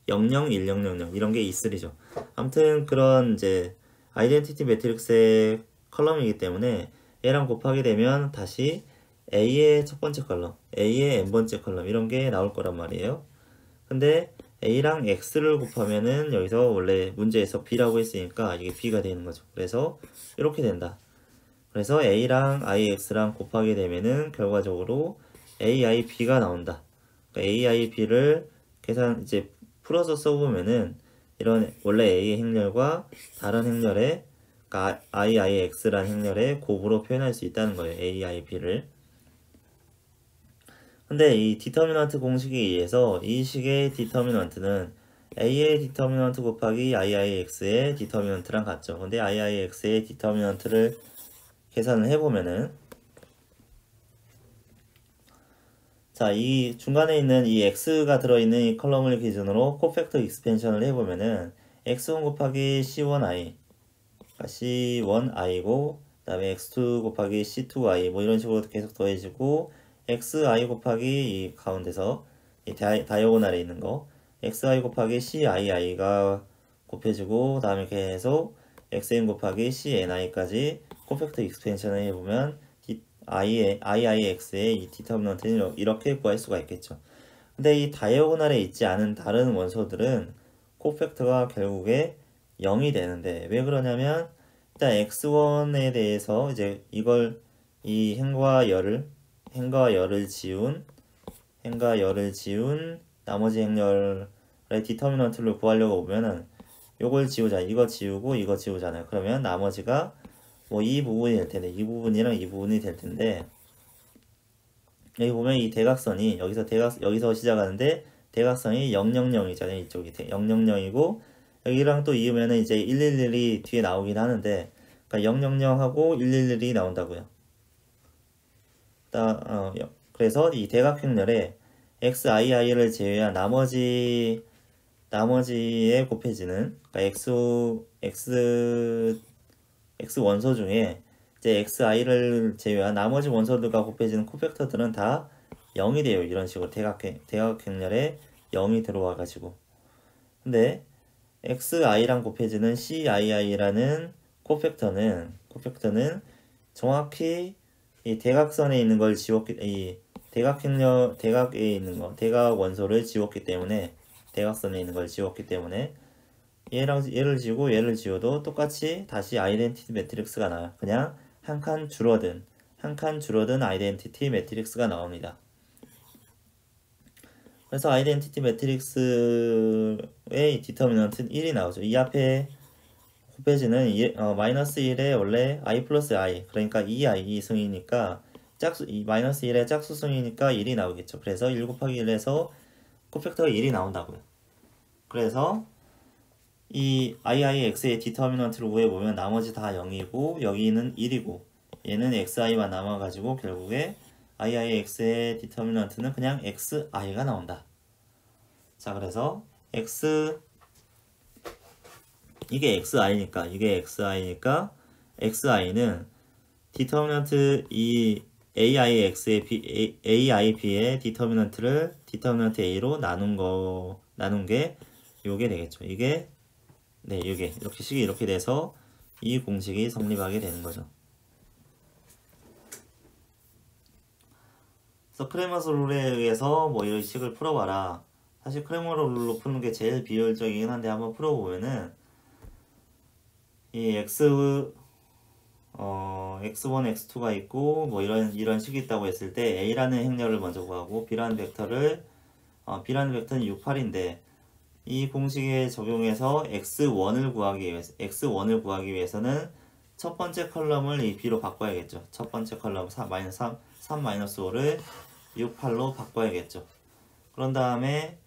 001000 이런 게 이 3죠. 아무튼 그런 이제 아이덴티티 매트릭스의 컬럼이기 때문에 얘랑 곱하게 되면 다시 a의 첫 번째 컬럼, a의 n번째 컬럼 이런 게 나올 거란 말이에요. 근데 a랑 x를 곱하면은 여기서 원래 문제에서 b라고 했으니까 이게 b가 되는 거죠. 그래서 이렇게 된다. 그래서 a랑 ix랑 곱하게 되면은 결과적으로 aib가 나온다. 그러니까 aib를 이제 풀어서 써보면은 이런 원래 a의 행렬과 다른 행렬의, 그러니까 iix라는 행렬의 곱으로 표현할 수 있다는 거예요. aib를. 근데 이 디터미넌트 공식에 의해서 이 식의 디터미넌트는 a의 디터미넌트 곱하기 iix의 디터미넌트랑 같죠. 근데 iix의 디터미넌트를 계산을 해보면은, 자, 이 중간에 있는 이 x가 들어있는 이 컬럼을 기준으로 코팩터 익스펜션을 해보면은 x1 곱하기 c1i, c1i고, 그 다음에 x2 곱하기 c2i 뭐 이런 식으로 계속 더해지고, xi 곱하기 이 가운데서 이 다이아고날에 있는 거 xi 곱하기 cii가 곱해지고, 다음에 계속 xn 곱하기 cni까지 코팩터 익스펜션을 해보면 iix의 이 디터미넌트는 이렇게 구할 수가 있겠죠. 근데 이 다이아고날에 있지 않은 다른 원소들은 코팩터가 결국에 0이 되는데, 왜 그러냐면 일단 x1에 대해서 이제 이걸 이 행과 열을 지운 나머지 행렬의 디터미넌트를 구하려고 보면은 요걸 지우자, 이거 지우고 이거 지우잖아요. 그러면 나머지가 뭐 이 부분이 될 텐데, 이 부분이랑 이 부분이 될 텐데, 여기 보면 이 대각선이 여기서 시작하는데 대각선이 000이잖아요. 이쪽이 000이고 여기랑 또 이으면은 이제 111이 뒤에 나오긴 하는데, 그러니까 000하고 111이 나온다고요. 그래서 이 대각행렬에 xii를 제외한 나머지에 곱해지는 그러니까 x 원소 중에 이제 xi를 제외한 나머지 원소들과 곱해지는 코팩터들은 다 0이 돼요. 이런 식으로 대각행렬에 0이 들어와 가지고. 근데 xi랑 곱해지는 cii라는 코팩터는 정확히 이 대각선에 있는 걸 이 대각에 있는 거, 대각 원소를 지웠기 때문에 대각선에 있는 걸 지웠기 때문에 얘를 지우고 얘를 지워도 똑같이 다시 아이덴티티 매트릭스가 나와요. 그냥 한 칸 줄어든 아이덴티티 매트릭스가 나옵니다. 그래서 아이덴티티 매트릭스의 디터미넌트는 1이 나오죠. 이 앞에 곱해지는 마이너스 1에 원래 i 플러스 i, 그러니까 2i 승이니까 마이너스 1의 짝수승이니까 1이 나오겠죠. 그래서 1 곱하기 1에서 코팩터가 1이 나온다고요. 그래서 이 iix의 디터미넌트를 구해보면 나머지 다 0이고 여기는 1이고 얘는 xi만 남아가지고 결국에 iix의 디터미넌트는 그냥 xi가 나온다. 자, 그래서 이게 xi니까 xi는 디터미넌트 이 aib의 디터미넌트 a로 나눈 게 요게 되겠죠. 이게 이렇게 식이 이렇게 돼서 이 공식이 성립하게 되는 거죠. 그래서 크레머스 룰에 의해서 뭐 이런 식을 풀어봐라. 사실 크레머 룰로 푸는 게 제일 비효율적이긴 한데 한번 풀어보면은 이 x1, x2가 있고 뭐 이런 식이 있다고 했을 때 a라는 행렬을 먼저 구하고 b라는 벡터는 6, 8인데 이 공식에 적용해서 x1을 구하기 위해서는 첫 번째 컬럼을 이 b로 바꿔야겠죠. 첫 번째 컬럼 3, 5를 6, 8로 바꿔야겠죠. 그런 다음에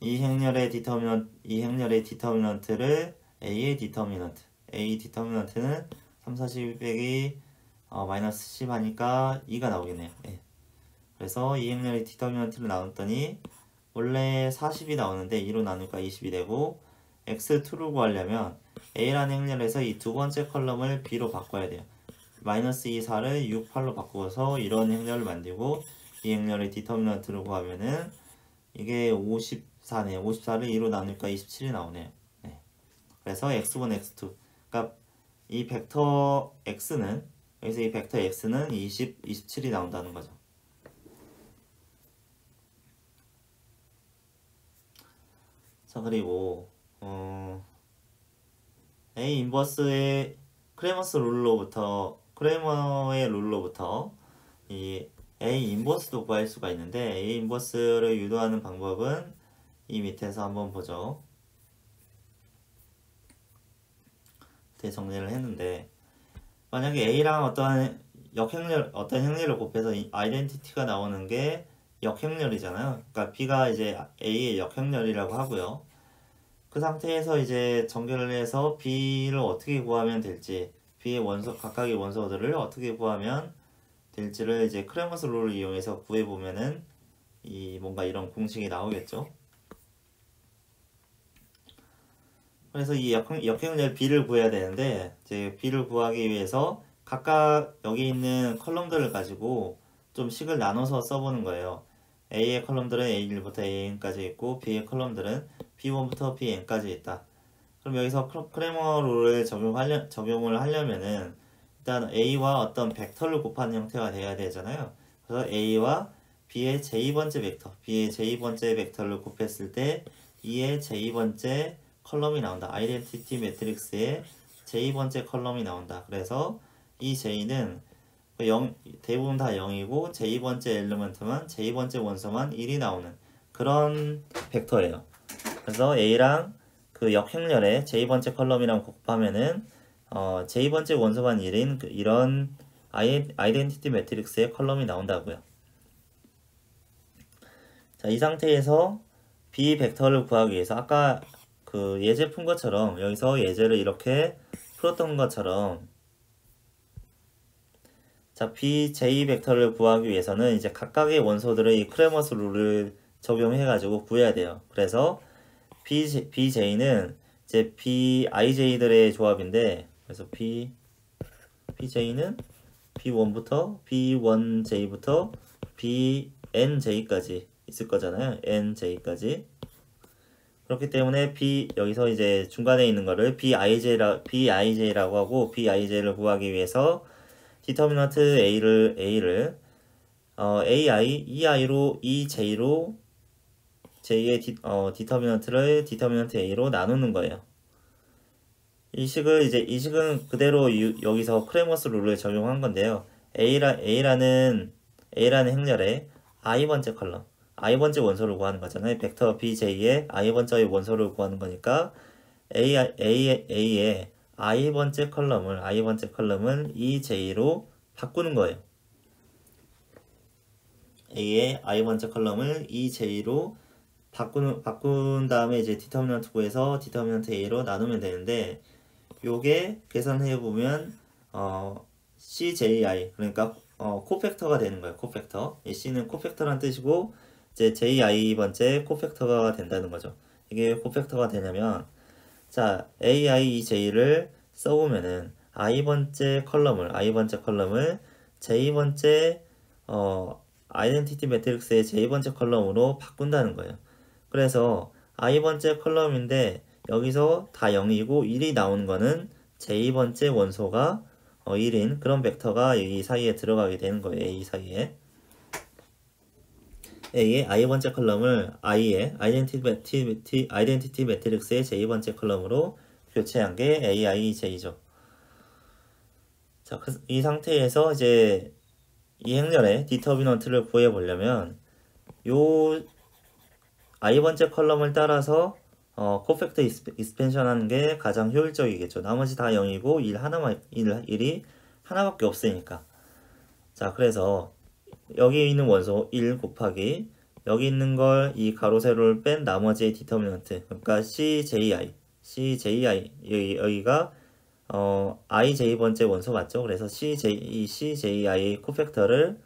이 행렬의 디터미넌트를 a 디터미넌트는 3, 4, 12 빼기 마이너스 10 하니까 2가 나오겠네요. 네. 그래서 이 행렬의 디터미넌트를 나눴더니 원래 40이 나오는데 2로 나누니까 20이 되고 x2를 구하려면 a라는 행렬에서 이 두 번째 컬럼을 b로 바꿔야 돼요. 마이너스 2, 4를 6, 8로 바꾸어서 이런 행렬을 만들고 이 행렬의 디터미넌트를 구하면은 이게 54네요. 54를 2로 나누니까 27이 나오네요. 네. 그래서 x1, x2 그러니까 이 벡터 x는 여기서 이 벡터 x는 27이 나온다는 거죠. 자, 그리고 A 인버스의 크레머의 룰로부터 이 A 인버스도 구할 수가 있는데 A 인버스를 유도하는 방법은 이 밑에서 한번 보죠. 대정리를 했는데 만약에 A랑 어떤 행렬을 곱해서 아이덴티티가 나오는 게 역행렬이잖아요. 그러니까 B가 이제 A의 역행렬이라고 하고요. 그 상태에서 이제 전개를 해서 B를 어떻게 구하면 될지, B의 각각의 원소들을 어떻게 구하면 될지를 이제 크레머스 룰을 이용해서 구해보면은 뭔가 이런 공식이 나오겠죠. 그래서 이 역행렬 B를 구해야 되는데 이제 B를 구하기 위해서 각각 여기 있는 컬럼들을 가지고 좀 식을 나눠서 써보는 거예요. A의 컬럼들은 A1부터 AN까지 있고 B의 컬럼들은 B1부터 BN까지 있다. 그럼 여기서 크레머 룰을 적용을 하려면은 일단 A와 어떤 벡터를 곱하는 형태가 돼야 되잖아요. 그래서 A와 B의 제2번째 벡터를 곱했을 때 2의 제2번째 컬럼이 나온다. 아이덴티티 매트릭스의 제2번째 컬럼이 나온다. 그래서 이 J는 대부분 다 0이고 제2번째 원소만 1이 나오는 그런 벡터예요. 그래서 A랑 그 역행렬의 제2번째 컬럼이랑 곱하면은 제2번째 원소만 1인 이런 아이덴티티 매트릭스의 컬럼이 나온다고요. 자, 이 상태에서 B 벡터를 구하기 위해서 아까 그 예제 푼 것처럼 여기서 예제를 이렇게 풀었던 것처럼 자, B, J 벡터를 구하기 위해서는 이제 각각의 원소들의 이 크레머스 룰을 적용해가지고 구해야 돼요. 그래서 BJ는 이제 BIJ들의 조합인데, 그래서 BJ는 B1부터 B1J부터 BNJ까지 있을 거잖아요. NJ까지. 그렇기 때문에 여기서 이제 중간에 있는 거를 BIJ라고 하고, BIJ를 구하기 위해서 디터미넌트 A를 AI, EI로 EJ로 J의 디터미넌트를 디터미넌트 A로 나누는 거예요. 이 식은 그대로 여기서 크레머스 룰을 적용한 건데요. A라는 행렬에 i번째 컬럼, i번째 원소를 구하는 거잖아요. 벡터 BJ의 i번째의 원소를 구하는 거니까 A의 i번째 컬럼을 EJ로 바꾸는 거예요. A의 i번째 컬럼을 EJ로 바꾼 다음에 이제 디터미넌트 구해서 디터미넌트 A로 나누면 되는데, 요게 계산해 보면 CJI, 그러니까 코팩터가 되는 거예요. 코팩터. 이 C는 코팩터란 뜻이고, 이제 JI 번째 코팩터가 된다는 거죠. 이게 코팩터가 되냐면, 자, AIEJ를 써보면은 I번째 컬럼을 J번째 아이덴티티 매트릭스의 J번째 컬럼으로 바꾼다는 거예요. 그래서 I번째 컬럼인데 여기서 다 0이고 1이 나오는 거는 J번째 원소가 1인 그런 벡터가 이 사이에 들어가게 되는 거예요. A 사이에. A의 I번째 컬럼을 I의 아이덴티티 매트릭스의 J번째 컬럼으로 교체한 게 AIJ죠. 자, 이 상태에서 이제 이 행렬의 디터미넌트를 구해보려면 요 I번째 컬럼을 따라서 코팩터 익스펜션 하는 게 가장 효율적이겠죠. 나머지 다 0이고 1이 하나밖에 없으니까. 자, 그래서 여기 있는 원소 1 곱하기 여기 있는 걸 이 가로 세로를 뺀 나머지의 디터미넌트, 그러니까 CJI 여기가 IJ번째 원소 맞죠? 그래서 CJI 코팩터를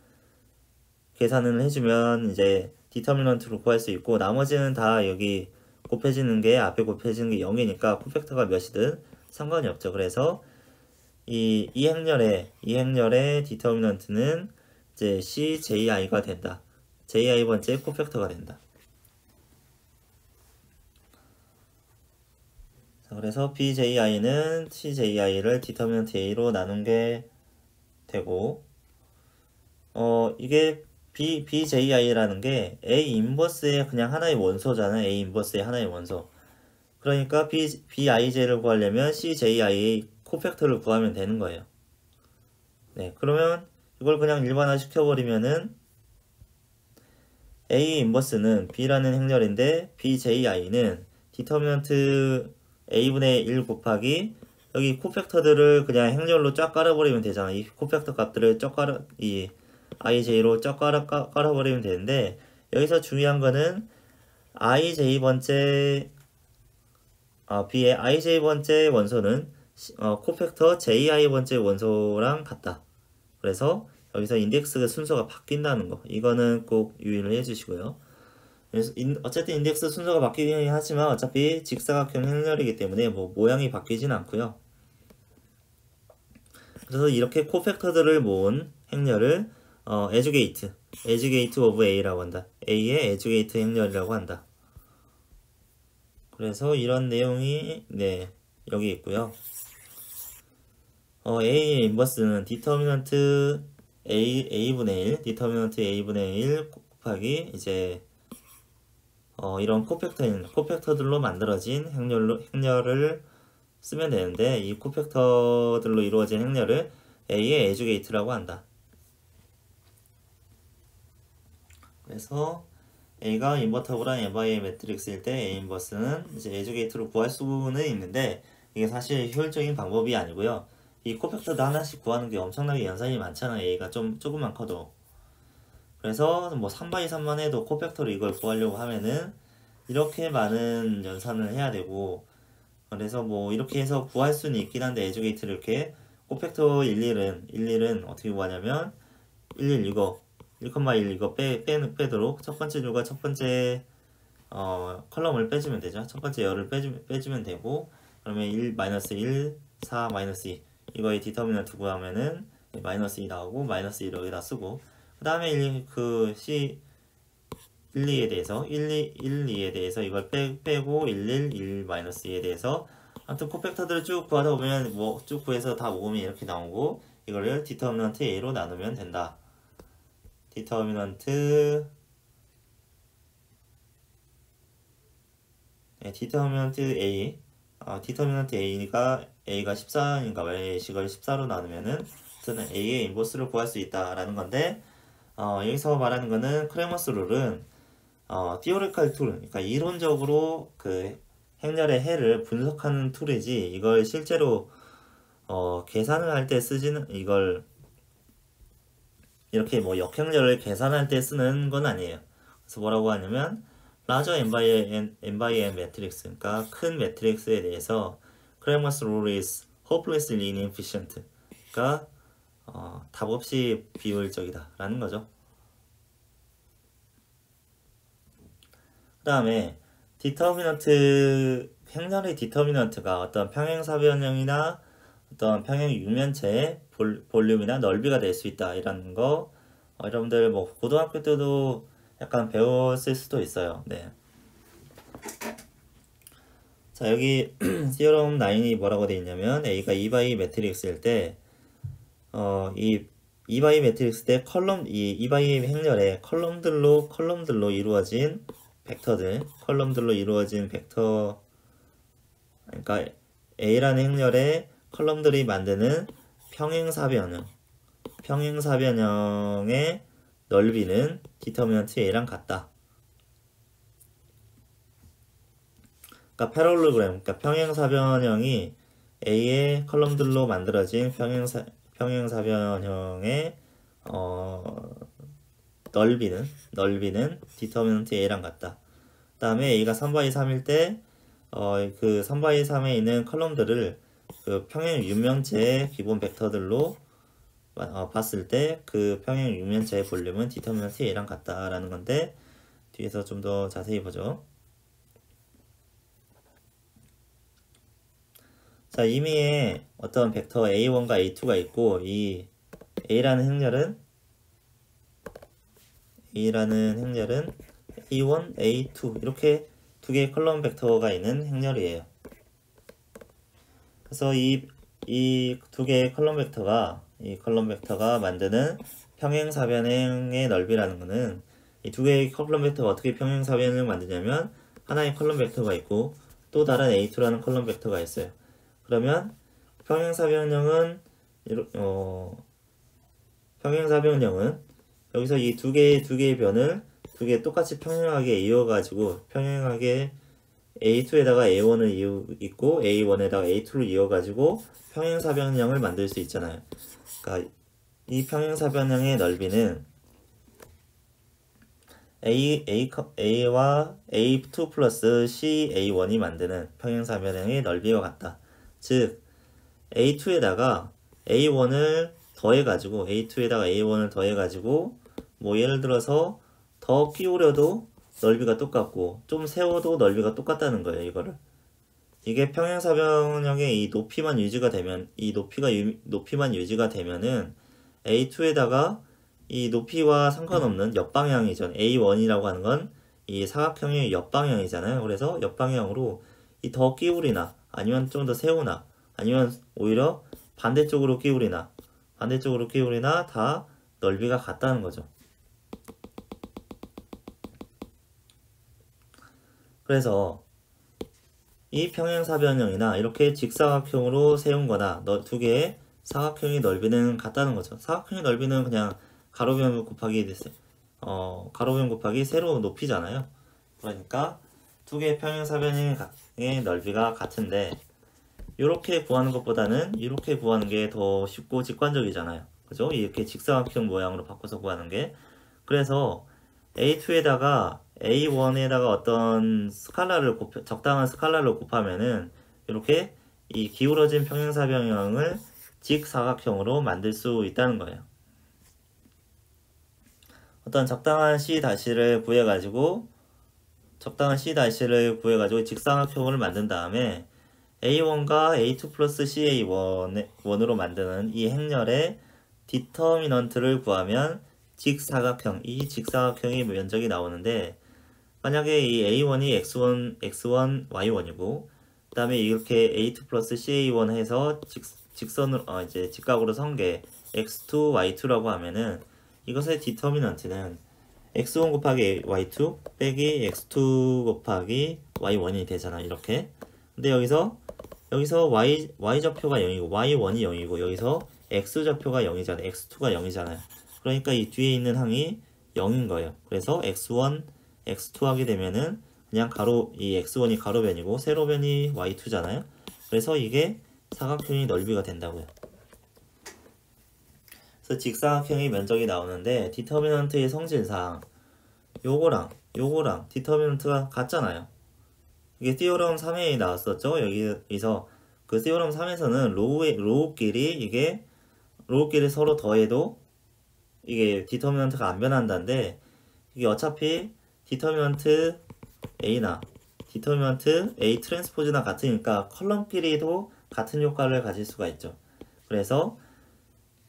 계산을 해주면 이제 디터미넌트로 구할 수 있고, 나머지는 다 여기 곱해지는 게 앞에 곱해지는 게 0이니까 코팩터가 몇이든 상관이 없죠. 그래서 이 행렬의 디터미넌트는 이제 CJI가 된다. JI 번째 코팩터가 된다. 자, 그래서 BJI는 CJI를 디터미넌트 A로 나눈 게 되고, 이게 BJI라는 게 A 인버스의 그냥 하나의 원소잖아요. A 인버스의 하나의 원소. 그러니까 BIJ를 구하려면 CJI의 코팩터를 구하면 되는 거예요. 네, 그러면 이걸 그냥 일반화 시켜버리면은 A 인버스는 B라는 행렬인데 BJI는 디터미넌트 A분의 1 곱하기 여기 코팩터들을 그냥 행렬로 쫙 깔아버리면 되잖아. 이 코팩터 값들을 이 IJ로 쫙 깔아버리면 되는데, 여기서 중요한 거는 B의 IJ번째 원소는 코팩터 JI번째 원소랑 같다. 그래서 여기서 인덱스 순서가 바뀐다는 거, 이거는 꼭 유의를 해주시고요. 어쨌든 인덱스 순서가 바뀌긴 하지만 어차피 직사각형 행렬이기 때문에 뭐 모양이 바뀌진 않고요. 그래서 이렇게 코팩터들을 모은 행렬을 에듀게이트 오브 A라고 한다. A의 에듀게이트 행렬이라고 한다. 그래서 이런 내용이 여기 있고요. A의 인버스는 디터미넌트 A분의 1 곱하기 이제 이런 코팩터들로 만들어진 행렬을 쓰면 되는데, 이 코팩터들로 이루어진 행렬을 A의 에듀게이트라고 한다. 그래서 A가 인버터블한 MIA 매트릭스일 때 A 인버스는 이제 에듀게이트로 구할 수는 있는데, 이게 사실 효율적인 방법이 아니고요. 이 코팩터도 하나씩 구하는 게 엄청나게 연산이 많잖아요. A가 조금만 커도. 그래서 뭐 3x3만 해도 코팩터로 이걸 구하려고 하면은 이렇게 많은 연산을 해야 되고, 그래서 뭐 이렇게 해서 구할 수는 있긴 한데, 에듀게이트를 이렇게 코팩터 11은 어떻게 구하냐면 11 이거 1,1 이거 빼도록 첫 번째 줄과 첫 번째 컬럼을 빼주면 되죠. 첫 번째 열을 빼주면 되고, 그러면 1, 마이너스 1, 4, 마이너스 2 이거의 디터미넌트 구하면은 마이너스 2 나오고 마이너스 1 여기다 쓰고, 그 다음에 C 1, 2에 대해서 1, 2에 대해서 이걸 빼고 1, 1 마이너스 2에 대해서 아무튼 코팩터들을 쭉 구하다 보면 뭐 쭉 구해서 다 모으면 이렇게 나오고, 이거를 디터미넌트 A로 나누면 된다. 디터미넌트 A, 디터미넌트 A가 14인가 봐요. 이걸 14로 나누면은 저는 A의 인버스를 구할 수 있다라는 건데, 여기서 말하는 거는 크레머스 룰은 theoretical 툴, 그러니까 이론적으로 그 행렬의 해를 분석하는 툴이지, 이걸 실제로 계산을 할 때 쓰지는, 이걸 이렇게 뭐 역행렬을 계산할 때 쓰는 건 아니에요. 그래서 뭐라고 하냐면 larger n by n 매트릭스, 그러니까 큰 매트릭스에 대해서 Cramer's rule is hopelessly inefficient, 그러니까 답 없이 비효율적이다 라는 거죠. 그 다음에 디터미넌트, 행렬의 디터미넌트가 어떤 평행사변형이나 어떤 평행 육면체의 볼륨이나 넓이가 될 수 있다 이라는 거, 여러분들 뭐 고등학교 때도 약간 배웠을 수도 있어요. 네. 자, 여기 theorem 9이 뭐라고 되어 있냐면 A가 2x2 매트릭스일 때 이 2x2 매트릭스 때 이 2x2 행렬에 컬럼들로 이루어진 벡터들, 벡터, 그러니까 A라는 행렬에 컬럼들이 만드는 평행사변형의 넓이는 디터미넌트 A랑 같다. 그러니까 패럴로그램, 그러니까 평행사변형이 A의 컬럼들로 만들어진 평행사변형의 넓이는 디터미넌트 A랑 같다. 그 다음에 A가 3x 3일 때 그 3x 3에 있는 컬럼들을 그 평행 육면체의 기본 벡터들로 봤을 때 그 평행 육면체의 볼륨은 디터미넌트 A랑 같다라는 건데, 뒤에서 좀 더 자세히 보죠. 자, 임의의 어떤 벡터 A1과 A2가 있고, 이 A라는 행렬은 A1, A2 이렇게 두 개의 컬럼 벡터가 있는 행렬이에요. 그래서 이 두 개의 컬럼 벡터가 만드는 평행사변형의 넓이라는 거는, 이 두 개의 컬럼 벡터가 어떻게 평행사변형을 만드냐면, 하나의 컬럼 벡터가 있고 또 다른 A2라는 컬럼 벡터가 있어요. 그러면 평행사변형은 여기서 이 두 개의 변을 똑같이 평행하게 이어가지고, 평행하게 A2에다가 A1을 있고 A1에다가 A2를 이어가지고 평행사변형을 만들 수 있잖아요. 그러니까 이 평행사변형의 넓이는 A와 A2 플러스 C A1이 만드는 평행사변형의 넓이와 같다. 즉 A2에다가 A1을 더해가지고 뭐 예를 들어서 더 끼우려도 넓이가 똑같고 좀 세워도 넓이가 똑같다는 거예요. 이거를, 이게 평행사변형의 이 높이만 유지가 되면은 A2에다가 이 높이와 상관없는 옆방향이죠. A1이라고 하는 건 이 사각형의 옆방향이잖아요. 그래서 옆방향으로 이 더 끼우리나 아니면 좀 더 세우나 아니면 오히려 반대쪽으로 끼우리나 다 넓이가 같다는 거죠. 그래서 이 평행사변형이나 이렇게 직사각형으로 세운 거나 두 개의 사각형의 넓이는 같다는 거죠. 사각형의 넓이는 그냥 가로변 곱하기 세로 높이잖아요. 그러니까 두 개의 평행사변형의 넓이가 같은데, 이렇게 구하는 것보다는 이렇게 구하는 게 더 쉽고 직관적이잖아요. 그죠? 이렇게 직사각형 모양으로 바꿔서 구하는 게. 그래서 A2에다가 A1에다가 어떤 적당한 스칼라를 곱하면은 이렇게 이 기울어진 평행사변형을 직사각형으로 만들 수 있다는 거예요. 어떤 적당한 C-를 구해가지고 직사각형을 만든 다음에 A1과 A2 플러스 CA1으로 만드는 이 행렬의 디터미넌트를 구하면 이 직사각형의 면적이 나오는데, 만약에 이 A1이 X1, Y1이고 그 다음에 이렇게 A2 플러스 CA1 해서 직선으로 이제 직각으로 선 게 X2, Y2라고 하면은 이것의 디터미넌트는 X1 곱하기 Y2 빼기 X2 곱하기 Y1이 되잖아, 이렇게. 근데 여기서 Y 좌표가 0이고 Y1이 0이고 여기서 X 좌표가 0이잖아. X2가 0이잖아요. 그러니까 이 뒤에 있는 항이 0인 거예요. 그래서 X1, X2 하게 되면은 그냥 이 X1이 가로변이고 세로변이 Y2잖아요. 그래서 이게 사각형의 넓이가 된다고요. 그래서 직사각형의 면적이 나오는데 디터미넌트의 성질상 요거랑 디터미넌트가 같잖아요. 이게 티오럼 3에 나왔었죠. 여기서 그 티오럼 3에서는 로우끼리 서로 더해도 이게 디터미넌트가 안 변한다는데, 이게 어차피 디터미넌트 A 트랜스포즈나 같으니까 컬럼끼리도 같은 효과를 가질 수가 있죠. 그래서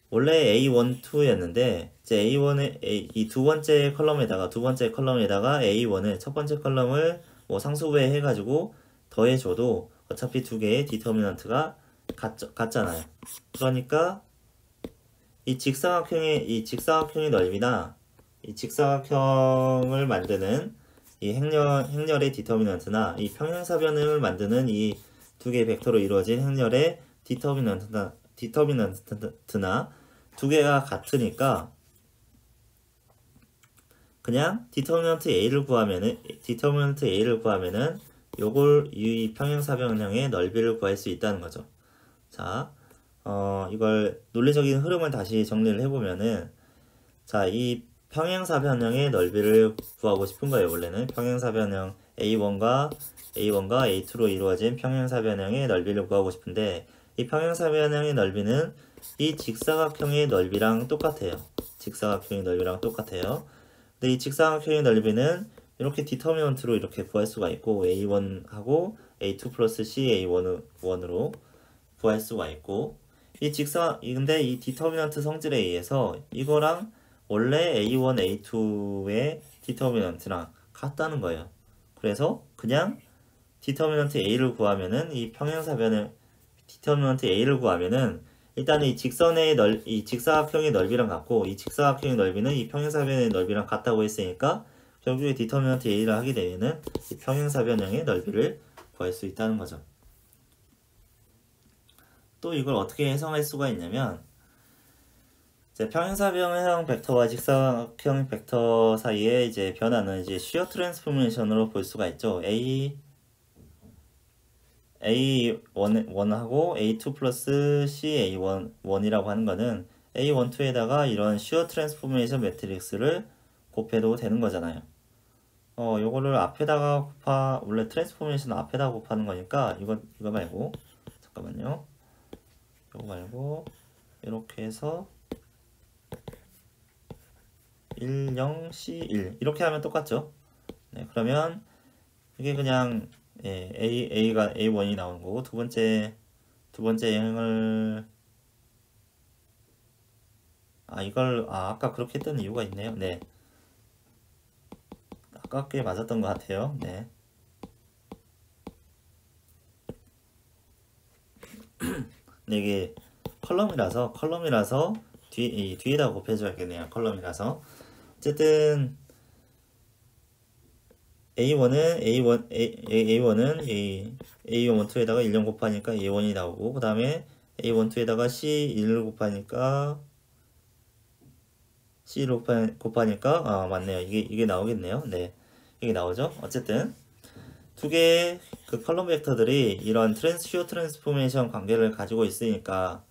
원래 A1, 2였는데 이제 이 두 번째 컬럼에다가 A1을 첫 번째 컬럼을 뭐 상수부에 해가지고 더해줘도 어차피 두 개의 디터미넌트가 같잖아요. 그러니까 이 직사각형의 넓이나 이 직사각형을 만드는 이 행렬의 디터미넌트나 이 평행사변을 만드는 이 두 개의 벡터로 이루어진 행렬의 디터미넌트나 두 개가 같으니까 그냥 디터미넌트 A를 구하면은 이 평행사변형의 넓이를 구할 수 있다는 거죠. 자, 이걸 논리적인 흐름을 다시 정리를 해보면은, 자, 이 평행사변형의 넓이를 구하고 싶은 거예요. 원래는 평행사변형 A1과 A2로 이루어진 평행사변형의 넓이를 구하고 싶은데, 이 평행사변형의 넓이는 이 직사각형의 넓이랑 똑같아요. 근데 이 직사각형의 넓이는 이렇게 디터미넌트로 이렇게 구할 수가 있고 A1하고 A2 플러스 CA1으로 구할 수가 있고, 근데 이 디터미넌트 성질에 의해서 이거랑 원래 A1, A2의 디터미넌트랑 같다는 거예요. 그래서 그냥 디터미넌트 A를 구하면은 일단 이 직사각형의 넓이랑 같고 이 직사각형의 넓이는 이 평행사변의 넓이랑 같다고 했으니까 결국에 디터미넌트 A를 하게 되면은 이 평행사변형의 넓이를 구할 수 있다는 거죠. 또 이걸 어떻게 해석할 수가 있냐면, 이제 평행사변형 벡터와 직사각형 벡터 사이에 이제 변화는 이제 슈어 트랜스포메이션으로 볼 수가 있죠. A1하고 A2 플러스 CA1이라고 하는 거는 A1, 2에다가 이런 슈어 트랜스포메이션 매트릭스를 곱해도 되는 거잖아요. 요거를 앞에다가 원래 트랜스포메이션 앞에다가 곱하는 거니까 이거 말고, 잠깐만요. 이거 말고 이렇게 해서 1, 0, C1 이렇게 하면 똑같죠. 네, 그러면 이게 그냥 A가 A1이 나오는 거고 두 번째 행을 아까 그렇게 했던 이유가 있네요. 네, 아깝게 맞았던 것 같아요. 네. 네, 이게 컬럼이라서 뒤에다 곱해줘야겠네요. 컬럼이라서. 어쨌든 A1은 A1, 2에다가 1년 곱하니까 A1이 나오고, 그 다음에 A1, 2에다가 C1을 곱하니까 맞네요. 이게 나오겠네요. 네, 이게 나오죠. 어쨌든 두 개의 그 컬럼 벡터들이 이런 슈어 트랜스포메이션 관계를 가지고 있으니까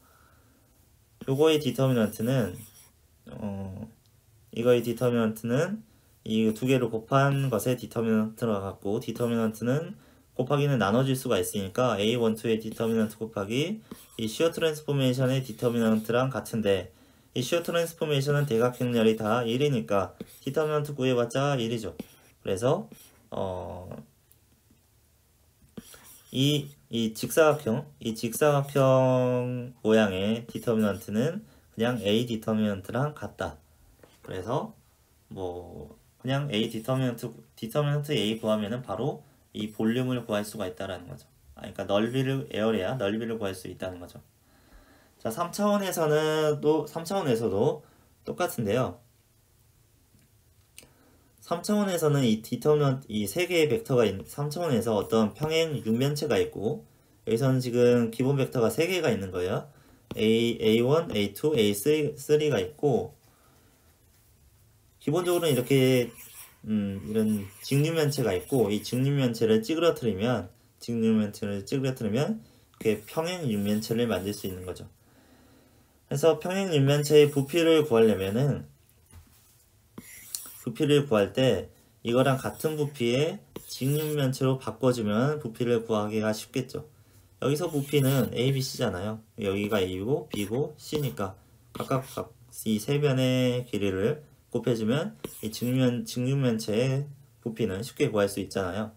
이거의 디터미넌트는 이 두 개를 곱한 것의 디터미넌트가 같고, 디터미넌트는 곱하기는 나눠질 수가 있으니까 A1, 2의 디터미넌트 곱하기 이 슈어 트랜스포메이션의 디터미넌트랑 같은데, 이 슈어 트랜스포메이션은 대각행렬이 다 1이니까 디터미넌트 구해봤자 1이죠. 그래서 이 직사각형 모양의 디터미넌트는 그냥 A 디터미넌트랑 같다. 그래서 뭐 그냥 A 디터미넌트 A 구하면은 바로 이 볼륨을 구할 수가 있다라는 거죠. 그러니까 에어리아 넓이를 구할 수 있다는 거죠. 자, 3차원에서도 똑같은데요. 3차원에서는 이 세 개의 벡터가 3차원에서 어떤 평행 육면체가 있고, 여기서는 지금 기본 벡터가 세 개가 있는 거예요. A1, A2, A3가 있고, 기본적으로 이렇게 이런 직육면체가 있고, 이 직육면체를 찌그러뜨리면 이렇게 평행 육면체를 만들 수 있는 거죠. 그래서 평행 육면체의 부피를 구할 때 이거랑 같은 부피의 직육면체로 바꿔주면 부피를 구하기가 쉽겠죠. 여기서 부피는 A, B, C잖아요. 여기가 A고 B고 C니까 각각 이 세 변의 길이를 곱해주면 이 직육면체의 부피는 쉽게 구할 수 있잖아요.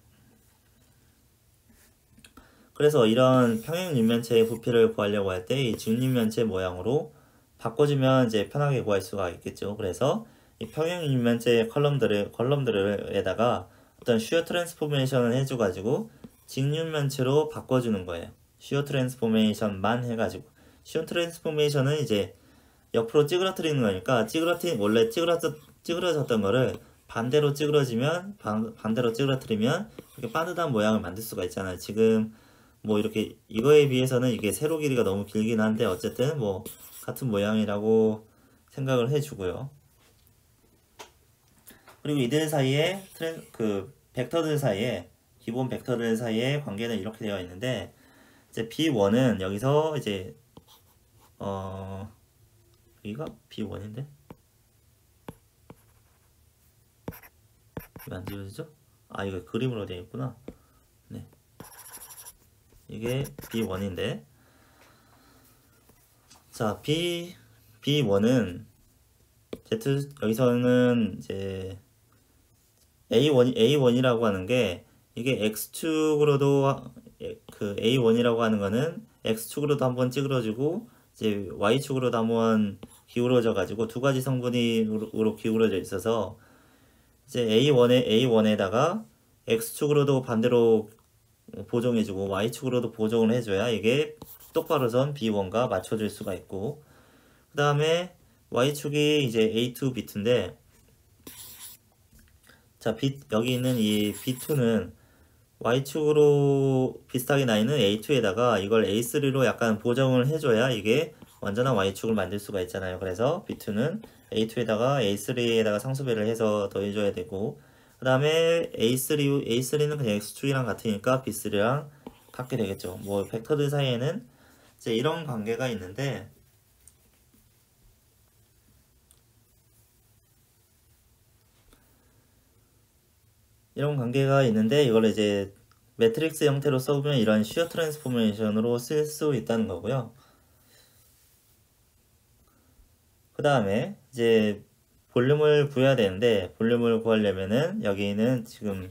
그래서 이런 평행 육면체의 부피를 구하려고 할 때 이 직육면체 모양으로 바꿔주면 이제 편하게 구할 수가 있겠죠. 그래서 이 평행 육면체 컬럼들에다가 어떤 슈어 트랜스포메이션을 해줘가지고 직육면체로 바꿔주는 거예요. 슈어 트랜스포메이션만 해가지고. 슈어 트랜스포메이션은 이제 옆으로 찌그러뜨리는 거니까 원래 찌그러졌던 거를 반대로 찌그러뜨리면 이렇게 빠듯한 모양을 만들 수가 있잖아요. 지금 뭐 이렇게 이거에 비해서는 이게 세로 길이가 너무 길긴 한데 어쨌든 뭐 같은 모양이라고 생각을 해주고요. 그리고 이들 사이에 벡터들 사이에 기본 벡터들 사이의 관계는 이렇게 되어 있는데, 이제 B1은 여기서 이제 여기가 B1인데 왜 안 지워지죠? 아, 이거 그림으로 되어 있구나. 네, 이게 B1인데, 자, B1은 여기서는 이제 A1이라고 하는 게, 이게 X축으로도 A1이라고 하는 거는 X축으로도 한번 찌그러지고 이제 Y축으로도 한번 기울어져 가지고 두 가지 성분으로 기울어져 있어서 이제 A1에다가 X축으로도 반대로 보정해주고 Y축으로도 보정을 해줘야 이게 똑바로 선 B1과 맞춰줄 수가 있고, 그 다음에 Y축이 이제 A2 비트인데, 자, 여기 있는 이 B2는 Y축으로 비슷하게 나 있는 A2에다가 이걸 A3로 약간 보정을 해줘야 이게 완전한 Y축을 만들 수가 있잖아요. 그래서 B2는 A2에다가 A3에다가 상수배를 해서 더해줘야 되고, 그 다음에 A3는 그냥 X축이랑 같으니까 B3랑 같게 되겠죠. 뭐 벡터들 사이에는 이제 이런 관계가 있는데, 이걸 이제 매트릭스 형태로 써보면 이런 슈어 트랜스포메이션으로 쓸 수 있다는 거고요. 그 다음에 이제 볼륨을 구해야 되는데, 볼륨을 구하려면은 여기는 지금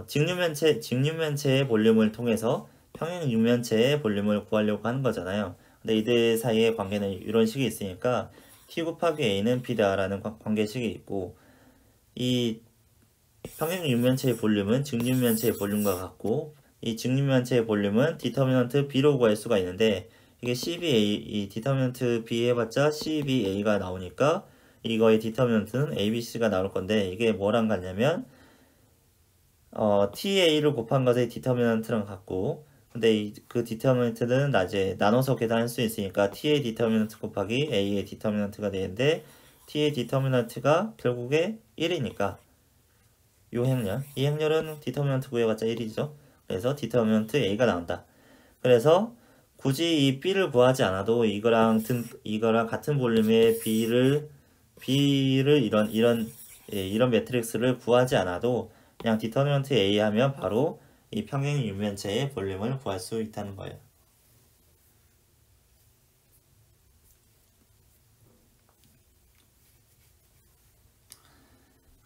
직육면체의 볼륨을 통해서 평행 육면체의 볼륨을 구하려고 하는 거잖아요. 근데 이들 사이의 관계는 이런 식이 있으니까 T 곱하기 A는 B다라는 관계식이 있고, 이 평행 육면체의 볼륨은 직육면체의 볼륨과 같고, 이 직육면체의 볼륨은 디터미넌트 B로 구할 수가 있는데, 이게 CBA, 이 디터미넌트 B 해봤자 CBA가 나오니까 이거의 디터미넌트는 ABC가 나올 건데, 이게 뭐랑 같냐면 TA를 곱한 것의 디터미넌트랑 같고, 근데 그 디터미넌트는 나눠서 계산할 수 있으니까 T의 디터미넌트 곱하기 A의 디터미넌트가 되는데, T의 디터미넌트가 결국에 1이니까 이 행렬은 디터미넌트 구해봤자 1이죠. 그래서 디터미넌트 A가 나온다. 그래서 굳이 이 B를 구하지 않아도 이거랑 같은 볼륨의 B를 이런 매트릭스를 구하지 않아도 그냥 디터미넌트 A 하면 바로 이 평행 육면체의 볼륨을 구할 수 있다는 거예요.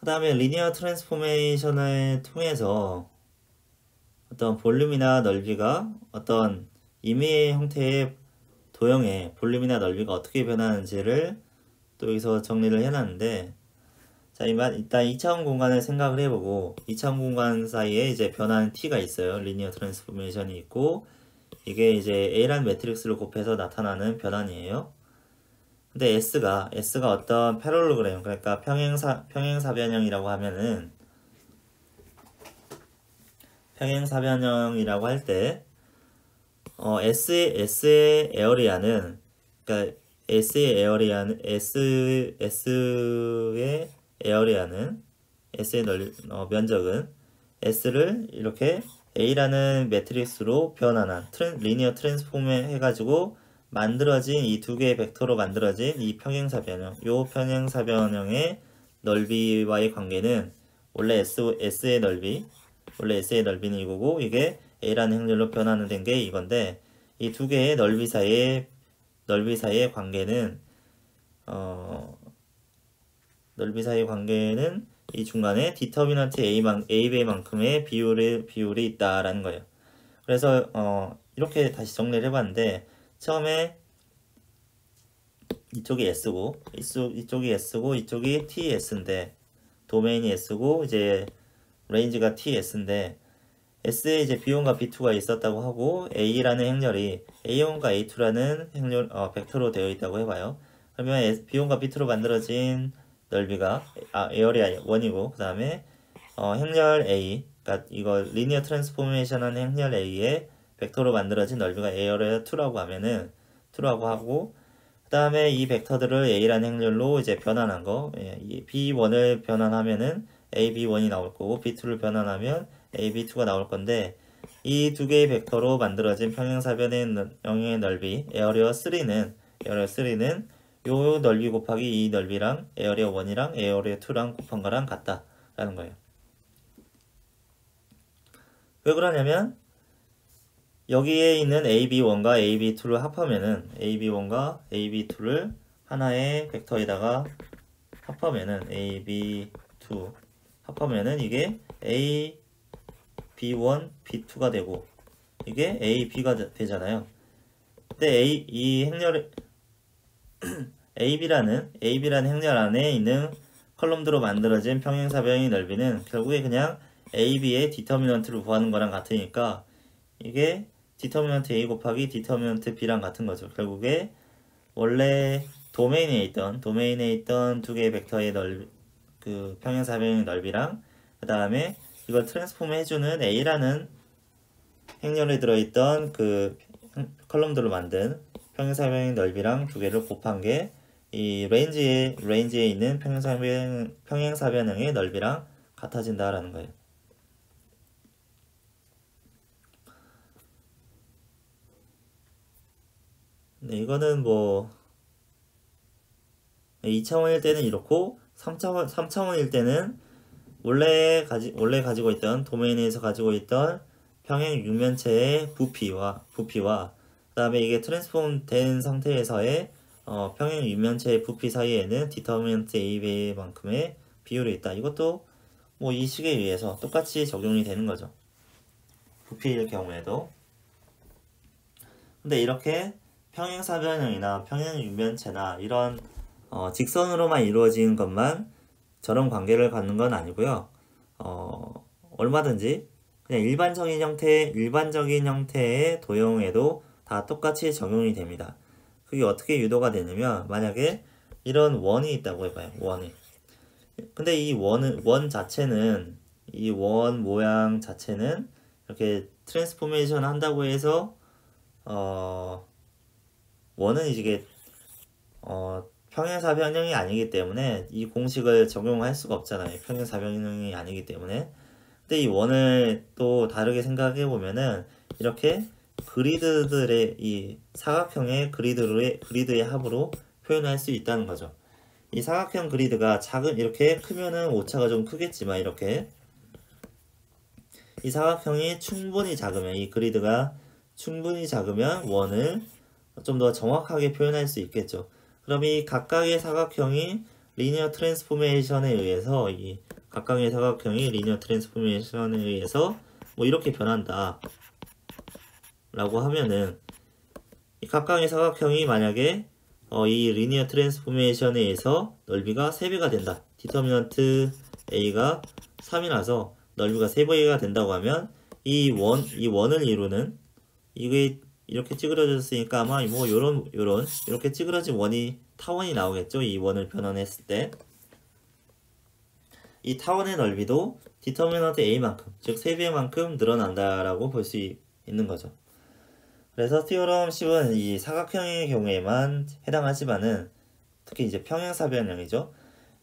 다음에 리니어 트랜스포메이션을 통해서 어떤 볼륨이나 넓이가 어떤 임의의 형태의 도형의 볼륨이나 넓이가 어떻게 변하는지를 또 여기서 정리를 해놨는데, 자, 일단 2차원 공간을 생각을 해보고 2차원 공간 사이에 이제 변하는 t가 있어요. 리니어 트랜스포메이션이 있고, 이게 이제 A라는 매트릭스를 곱해서 나타나는 변환이에요. 근데 S가 어떤 패럴로그램, 그러니까 평행사변형이라고 하면은, 평행사변형이라고 할 때, S의 에어리아는, 그러니까 S의 에어리아는, S의 면적은 S를 이렇게 A라는 매트릭스로 변환한 리니어 트랜스폼 해가지고 만들어진 이 두 개의 벡터로 만들어진 이 평행사변형, 요 평행사변형의 넓이와의 관계는 원래 S의 넓이는 이거고, 이게 A라는 행렬로 변환을 된 게 이건데, 이 두 개의 넓이 사이의 관계는 이 중간에 디터미넌트 AB만큼의 비율이 있다라는 거예요. 그래서 이렇게 다시 정리를 해봤는데, 처음에 이쪽이 S고 이쪽이 TS인데, 도메인이 S고 이제 레인지가 TS인데, S에 이제 B1과 B2가 있었다고 하고, A라는 행렬이 A1과 A2라는 행렬 벡터로 되어 있다고 해봐요. 그러면 B1과 B2로 만들어진 넓이가 에어리아 1이고, 그 다음에 행렬 A, 그러니까 이거 리니어 트랜스포메이션 하는 행렬 A의 벡터로 만들어진 넓이가 에어리아 2라고 하면은 2라고 하고, 그 다음에 이 벡터들을 A라는 행렬로 이제 변환한 거, 이 B1을 변환하면은 AB1이 나올 거고, B2를 변환하면 AB2가 나올 건데, 이 두 개의 벡터로 만들어진 평행사변형의 넓이 에어리어 3는 요 넓이 곱하기 이 넓이랑 에어리어 1이랑 에어리어 2랑 곱한 거랑 같다라는 거예요. 왜 그러냐면 여기에 있는 AB1과 AB2를 합하면은 AB1과 AB2를 하나의 벡터에다가 합하면은 AB2 합하면은 이게 AB1, B2가 되고 이게 AB가 되잖아요. 근데 이 행렬 AB라는 행렬 안에 있는 컬럼들로 만들어진 평행사변의 넓이는 결국에 그냥 AB의 디터미넌트를 구하는 거랑 같으니까 이게 디터미넌트 A 곱하기 디터미넌트 B랑 같은 거죠. 결국에 원래 도메인에 있던 두 개의 벡터의 그 평행사변의 넓이랑 그 다음에 이걸 트랜스폼 해주는 A라는 행렬에 들어있던 그 컬럼들로 만든 평행사변의 넓이랑 두 개를 곱한 게 이 레인지에 있는 평행사변형의 넓이랑 같아진다라는 거예요. 네, 이거는 뭐 2차원일 때는 이렇고 3차원일 때는 원래 가지고 있던 도메인에서 가지고 있던 평행 육면체의 부피와 그다음에 이게 트랜스폼 된 상태에서의 평행 육면체의 부피 사이에는 디터미넌트 AB만큼의 비율이 있다. 이것도 뭐 이 식에 의해서 똑같이 적용이 되는 거죠. 부피일 경우에도. 근데 이렇게 평행사변형이나 평행육면체나 이런 직선으로만 이루어지는 것만 저런 관계를 갖는 건 아니고요. 얼마든지 그냥 일반적인 형태의 도형에도 다 똑같이 적용이 됩니다. 그게 어떻게 유도가 되냐면, 만약에 이런 원이 있다고 해봐요. 원이. 근데 이 원 자체는, 이 원 모양 자체는 이렇게 트랜스포메이션 한다고 해서 원은 이게 평행사변형이 아니기 때문에 이 공식을 적용할 수가 없잖아요. 평행사변형이 아니기 때문에. 근데 이 원을 또 다르게 생각해 보면은 이렇게 그리드들의 이 사각형의 그리드의 합으로 표현할 수 있다는 거죠. 이 사각형 그리드가 이렇게 크면은 오차가 좀 크겠지만, 이렇게 이 사각형이 충분히 작으면, 이 그리드가 충분히 작으면 원을 좀 더 정확하게 표현할 수 있겠죠. 그럼 이 각각의 사각형이 리니어 트랜스포메이션에 의해서 이 각각의 사각형이 리니어 트랜스포메이션에 의해서 뭐 이렇게 변한다 라고 하면은 이 각각의 사각형이 만약에 이 리니어 트랜스포메이션에 의해서 넓이가 3배가 된다. 디터미넌트 A가 3이라서 넓이가 3배가 된다고 하면 이 원을 이루는 이게 이렇게 찌그러졌으니까 아마 뭐 요런 이렇게 찌그러진 원이 타원이 나오겠죠. 이 원을 변환했을 때 이 타원의 넓이도 디터미넌트 A만큼 즉 3배만큼 늘어난다라고 볼 수 있는 거죠. 그래서 티오럼 10은 이 사각형의 경우에만 해당하지만은 특히 이제 평행사변형이죠.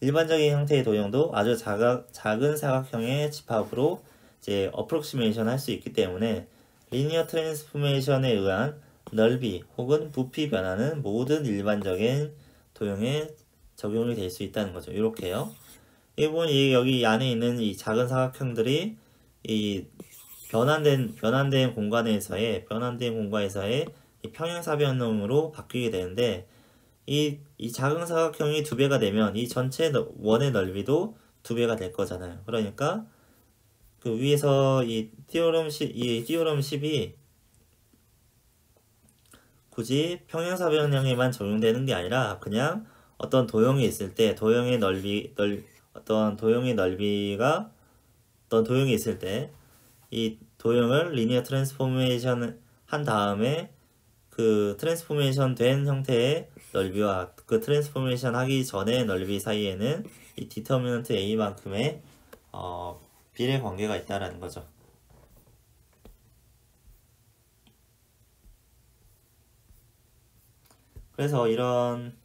일반적인 형태의 도형도 아주 작은 사각형의 집합으로 이제 어프록시메이션 할 수 있기 때문에 리니어 트랜스포메이션에 의한 넓이 혹은 부피 변화는 모든 일반적인 도형에 적용이 될 수 있다는 거죠. 이렇게요. 이 여기 안에 있는 이 작은 사각형들이 이 변환된 공간에서의 이 평행사변형으로 바뀌게 되는데 이 작은 사각형이 2배가 되면 이 전체 원의 넓이도 2배가 될 거잖아요. 그러니까 그 위에서 이 티오럼 10이 굳이 평행사변형에만 적용되는 게 아니라 그냥 어떤 도형이 있을 때 어떤 도형이 있을 때 이 도형을 리니어 트랜스포메이션 한 다음에 그 트랜스포메이션 된 형태의 넓이와 그 트랜스포메이션 하기 전의 넓이 사이에는 이 디터미넌트 A만큼의 비례 관계가 있다라는 거죠. 그래서 이런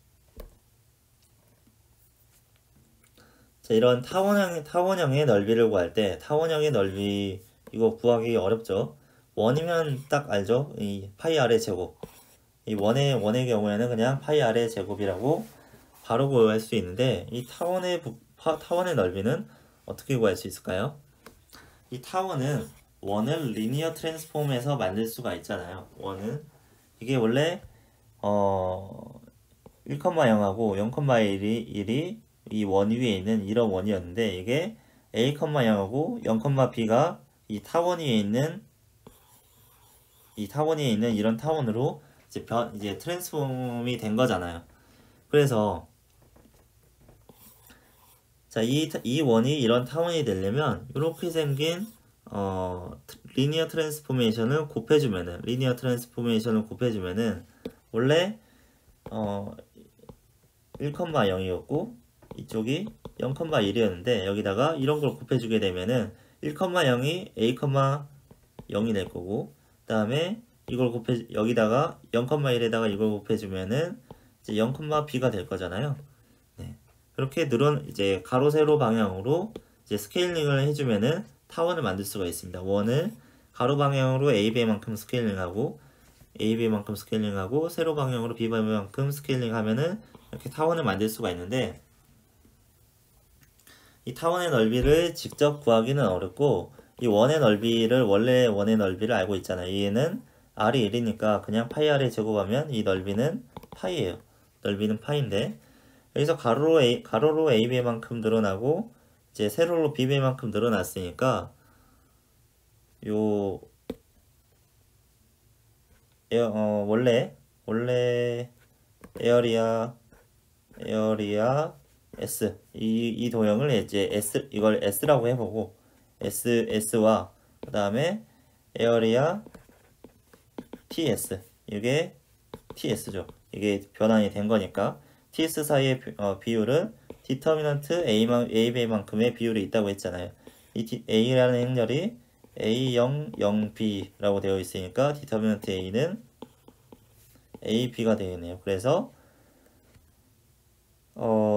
타원형의 넓이를 구할 때 타원형의 넓이 이거 구하기 어렵죠. 원이면 딱 알죠. 이 파이 r의 제곱. 이 원의 경우에는 그냥 파이 r의 제곱이라고 바로 구할 수 있는데 이 타원의 넓이는 어떻게 구할 수 있을까요? 이 타원은 원을 리니어 트랜스폼해서 만들 수가 있잖아요. 원은 이게 원래 1,0하고 0,1이 이 원 위에 있는 이런 원이었는데 이게 A, 0하고 0,b가 이 타원 위에 있는 이런 타원으로 이제 트랜스폼이 된 거잖아요. 그래서 자, 이 원이 이런 타원이 되려면 이렇게 생긴 리니어 트랜스포메이션을 곱해주면은 원래 1,0이었고 이쪽이 0,1이었는데 여기다가 이런 걸 곱해주게 되면은 1,0이 A, 0이 될 거고 그 다음에 이걸 여기다가 0,1에다가 이걸 곱해주면은 이제 0,b가 될 거잖아요. 네. 그렇게 이제 가로 세로 방향으로 이제 스케일링을 해주면은 타원을 만들 수가 있습니다. 원을 가로 방향으로 AB만큼 스케일링하고 세로 방향으로 B만큼 스케일링하면은 이렇게 타원을 만들 수가 있는데 이 타원의 넓이를 직접 구하기는 어렵고 이 원의 넓이를 원래 원의 넓이를 알고 있잖아요. 얘는 r이 1이니까 그냥 파이 r에 제곱하면 이 넓이는 파이예요. 넓이는 파인데 여기서 가로로 AB만큼 늘어나고 이제 세로로 BB만큼 늘어났으니까 원래 에어리아 S 이 도형을 이제 이걸 S라고 해보고 S와 그 다음에 에어리아 TS 이게 TS죠. 이게 변환이 된 거니까 TS 사이의 비율은 디터미넌트 AB만큼의 비율이 있다고 했잖아요. 이 A라는 행렬이 A0, 0B라고 되어 있으니까 디터미넌트 A는 AB가 되겠네요. 그래서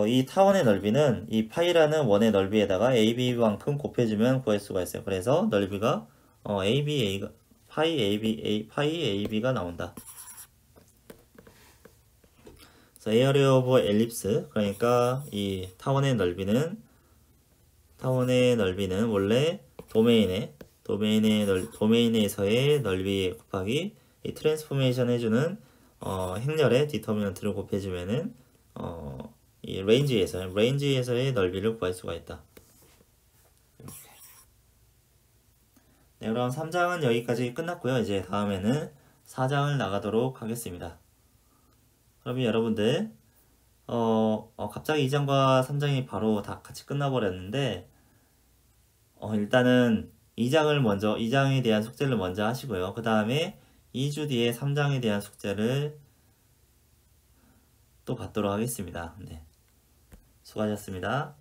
이 타원의 넓이는 이 파이라는 원의 넓이에다가 AB만큼 곱해주면 구할 수가 있어요. 그래서 넓이가 파이 AB가 나온다. 그래서 에어리어 오브 엘립스 그러니까 이 타원의 넓이는 원래 도메인에서의 넓이 곱하기 이 트랜스포메이션 해주는 행렬의 디터미넌트를 곱해주면은 이 레인지에서의 넓이를 구할 수가 있다. 네, 그럼 3장은 여기까지 끝났고요. 이제 다음에는 4장을 나가도록 하겠습니다. 그러면 여러분들 갑자기 2장과 3장이 바로 다 같이 끝나버렸는데 일단은 2장에 대한 숙제를 먼저 하시고요. 그 다음에 2주 뒤에 3장에 대한 숙제를 또 받도록 하겠습니다. 네, 수고하셨습니다.